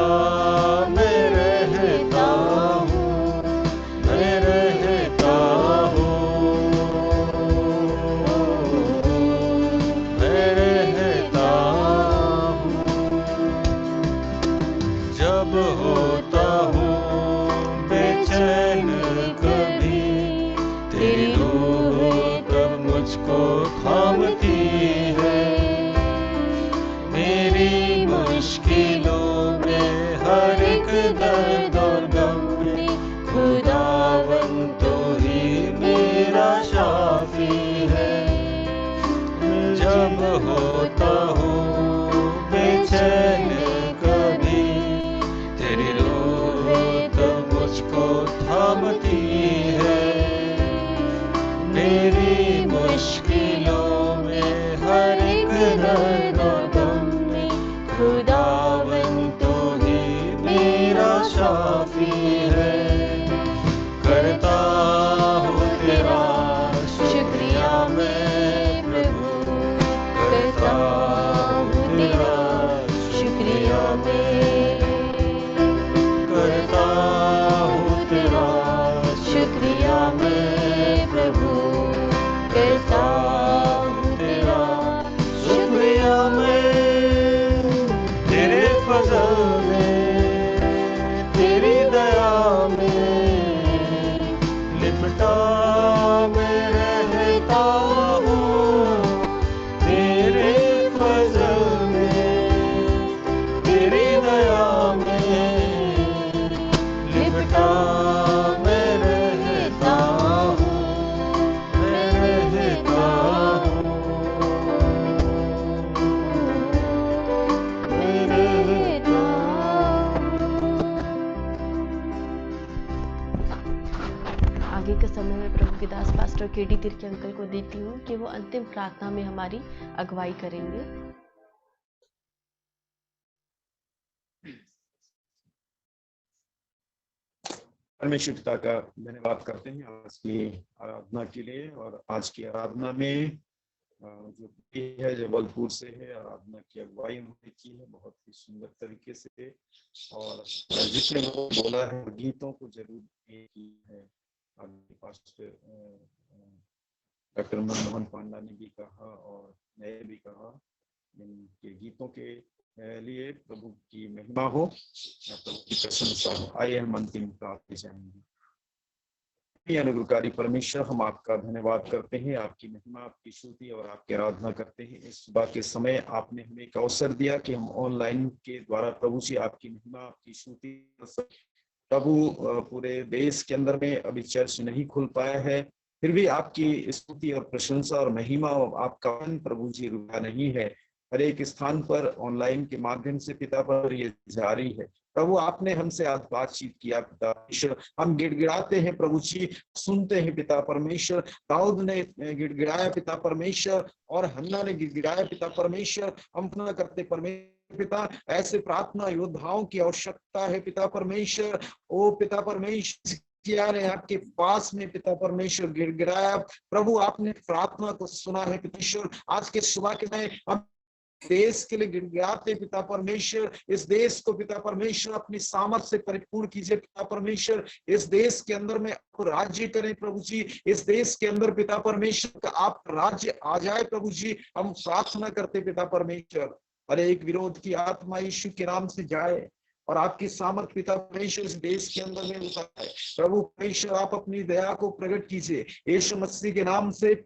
हूँ, मैं रहता हूँ, मैं रहता हूँ। जब होता हूँ बेचैन कभी, तेरी रूह तब मुझको थामती है। मेरी मुश्किलों हर एक दर्द और गम में खुदावन तो ही मेरा शाफी है। जब होता हूँ बेचैन कभी, तेरी रूह तो मुझको थामती है। मेरी मुश्किलों में हर एक दर्द और गम में खुदावन शाफी है। करता हूँ तेरा शुक्रिया मैं प्रभु, करता हूँ तेरा शुक्रिया मैं, करता हूँ तेरा शुक्रिया मैं प्रभु, करता हूँ तेरा शुक्रिया मैं। तेरे फजल में तेरी दया में लिपटा मैं रहता हूँ, तेरे फजल में तेरी दया में लिपटा मैं रहता हूँ, मैं रहता हूँ, मैं रहता आगे के समय में प्रभु के दास पास्टर केडी तिर्की अंकल को देती हूँ कि वो अंतिम प्रार्थना में हमारी अगुवाई करेंगे। परमेश्वर पिता का धन्यवाद करते हैं आज की आराधना के लिए। और आज की आराधना में जो है जबलपुर से है, आराधना की अगुवाई उन्होंने की है बहुत ही सुंदर तरीके से। और जिसने वो बोला है गीतों को जरूर की है, पास्टर डॉक्टर मनमोहन पांडा ने भी कहा और मैं भी कहा, इनके गीतों के लिए प्रभु की महिमा हो, प्रभु की प्रशंसा हो। आइए हम अंतिम प्रार्थना जाएंगे। अनुग्रहकारी परमेश्वर, हम आपका धन्यवाद करते हैं, आपकी महिमा, आपकी स्तुति और आपकी आराधना करते हैं। इस सुबह के समय आपने हमें एक अवसर दिया कि हम ऑनलाइन के द्वारा प्रभु जी आपकी महिमा, आपकी स्तुति। प्रभु पूरे देश के अंदर में अभी चर्च नहीं खुल पाया है, फिर भी आपकी स्तुति और प्रशंसा और महिमा आपका प्रभु जी रुका नहीं है। हर एक स्थान पर ऑनलाइन के माध्यम से पिता पर ये जारी है। प्रभु आपने हमसे आज बातचीत किया पिता परमेश्वर, हम गिड़गिड़ाते हैं प्रभु जी, सुनते हैं पिता परमेश्वर। दाऊद ने गिड़गिड़ाया पिता परमेश्वर और हन्ना ने गिड़गिड़ाया पिता परमेश्वर। हम अपना करते परमेश्वर पिता, ऐसे प्रार्थना योद्धाओं की आवश्यकता है पिता परमेश्वर। ओ पिता परमेश्वर, किया ने आपके पास में पिता परमेश्वर गिड़गिड़ाया प्रभु, आपने प्रार्थना को सुना है परमेश्वर। आज के सुबह के में हम देश के लिए गिड़गिड़ाते पिता परमेश्वर, इस देश को पिता परमेश्वर अपनी सामर्थ से परिपूर्ण कीजिए पिता परमेश्वर। इस देश के अंदर में आप राज्य करें प्रभु जी, इस देश के अंदर पिता परमेश्वर का आप राज्य आ जाए प्रभु जी। हम प्रार्थना करते पिता परमेश्वर, हर एक विरोध की आत्मा यीशु के नाम से जाए और आपकी सामर्थ पिता परमेश्वर इस देश के अंदर में उतारे। प्रभु परमेश्वर, आप अपनी दया को प्रकट कीजिए यीशु मसीह के नाम से।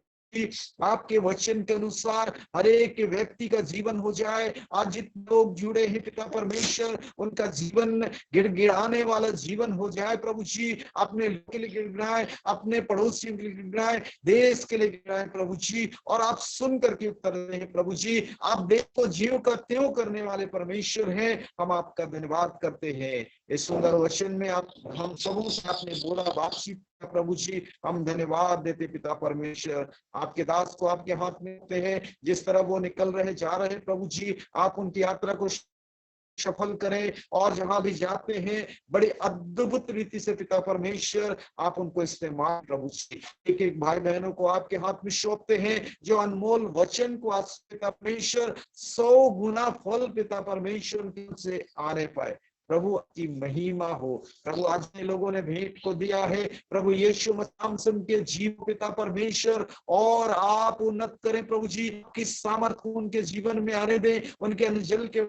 आपके वचन के अनुसार हर एक व्यक्ति का जीवन हो जाए। आज जितने लोग जुड़े हैं पिता परमेश्वर, उनका जीवन गिड़गिड़ाने वाला जीवन हो जाए प्रभु जी। अपने लोग के लिए गिड़गिड़ाए, अपने पड़ोसियों के लिए गिड़गिड़ाए, देश के लिए गिड़गिड़ाए प्रभु जी। और आप सुन करके उत्तर दे हैं प्रभु जी। आप देश को जीव का त्यों करने वाले परमेश्वर हैं। हम आपका धन्यवाद करते हैं इस सुंदर वचन में आप हम सबों से आपने बोला बातचीत प्रभु जी। हम धन्यवाद देते पिता परमेश्वर, आपके दास को आपके हाथ में देते हैं। जिस तरह वो निकल रहे जा रहे प्रभु जी, आप उनकी यात्रा को सफल करें और जहां भी जाते हैं बड़ी अद्भुत रीति से पिता परमेश्वर आप उनको इस्तेमाल प्रभु जी। एक एक भाई बहनों को आपके हाथ में सौंपते हैं, जो अनमोल वचन को आज पिता परमेश्वर 100 गुना फल पिता परमेश्वर से आने पाए। प्रभु की महिमा हो। प्रभु आज लोगों ने भेंट को दिया है प्रभु यीशु मसीह के जीव पिता परमेश्वर, और आप उन्नत करें प्रभु जी। किस सामर्थ को उनके जीवन में आने दें, उनके अंजल के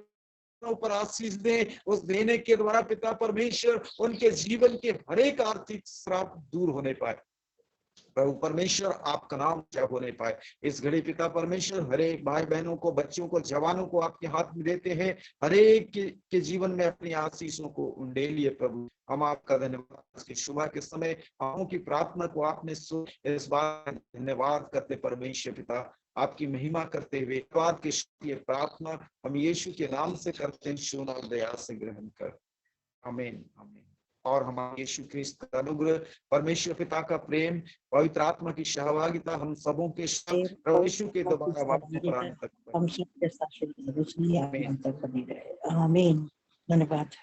पर आशीष दे। उस देने के द्वारा पिता परमेश्वर उनके जीवन के हर एक आर्थिक श्राप दूर होने पाए प्रभु परमेश्वर, आपका नाम क्या होने पाए। इस घड़ी पिता परमेश्वर हर एक भाई बहनों को, बच्चों को, जवानों को आपके हाथ में देते हैं। हर एक के जीवन में अपनी आशीषों को उंडेलिए प्रभु। हम आपका धन्यवाद कि सुबह के समय हमों की प्रार्थना को आपने सुन, इस बार धन्यवाद करते परमेश्वर पिता, आपकी महिमा करते हुए बात की प्रार्थना हम यीशु के नाम से करते हैं, सुन और दया से ग्रहण कर। आमीन आमीन। और हमारे यीशु ख्रिस्त का अनुग्रह, परमेश्वर पिता का प्रेम, पवित्र आत्मा की सहभागिता हम सबों के साथ यीशु के दोबारा वापसी पर आने तक हम सबके साथ बनी रहे। आमीन। धन्यवाद।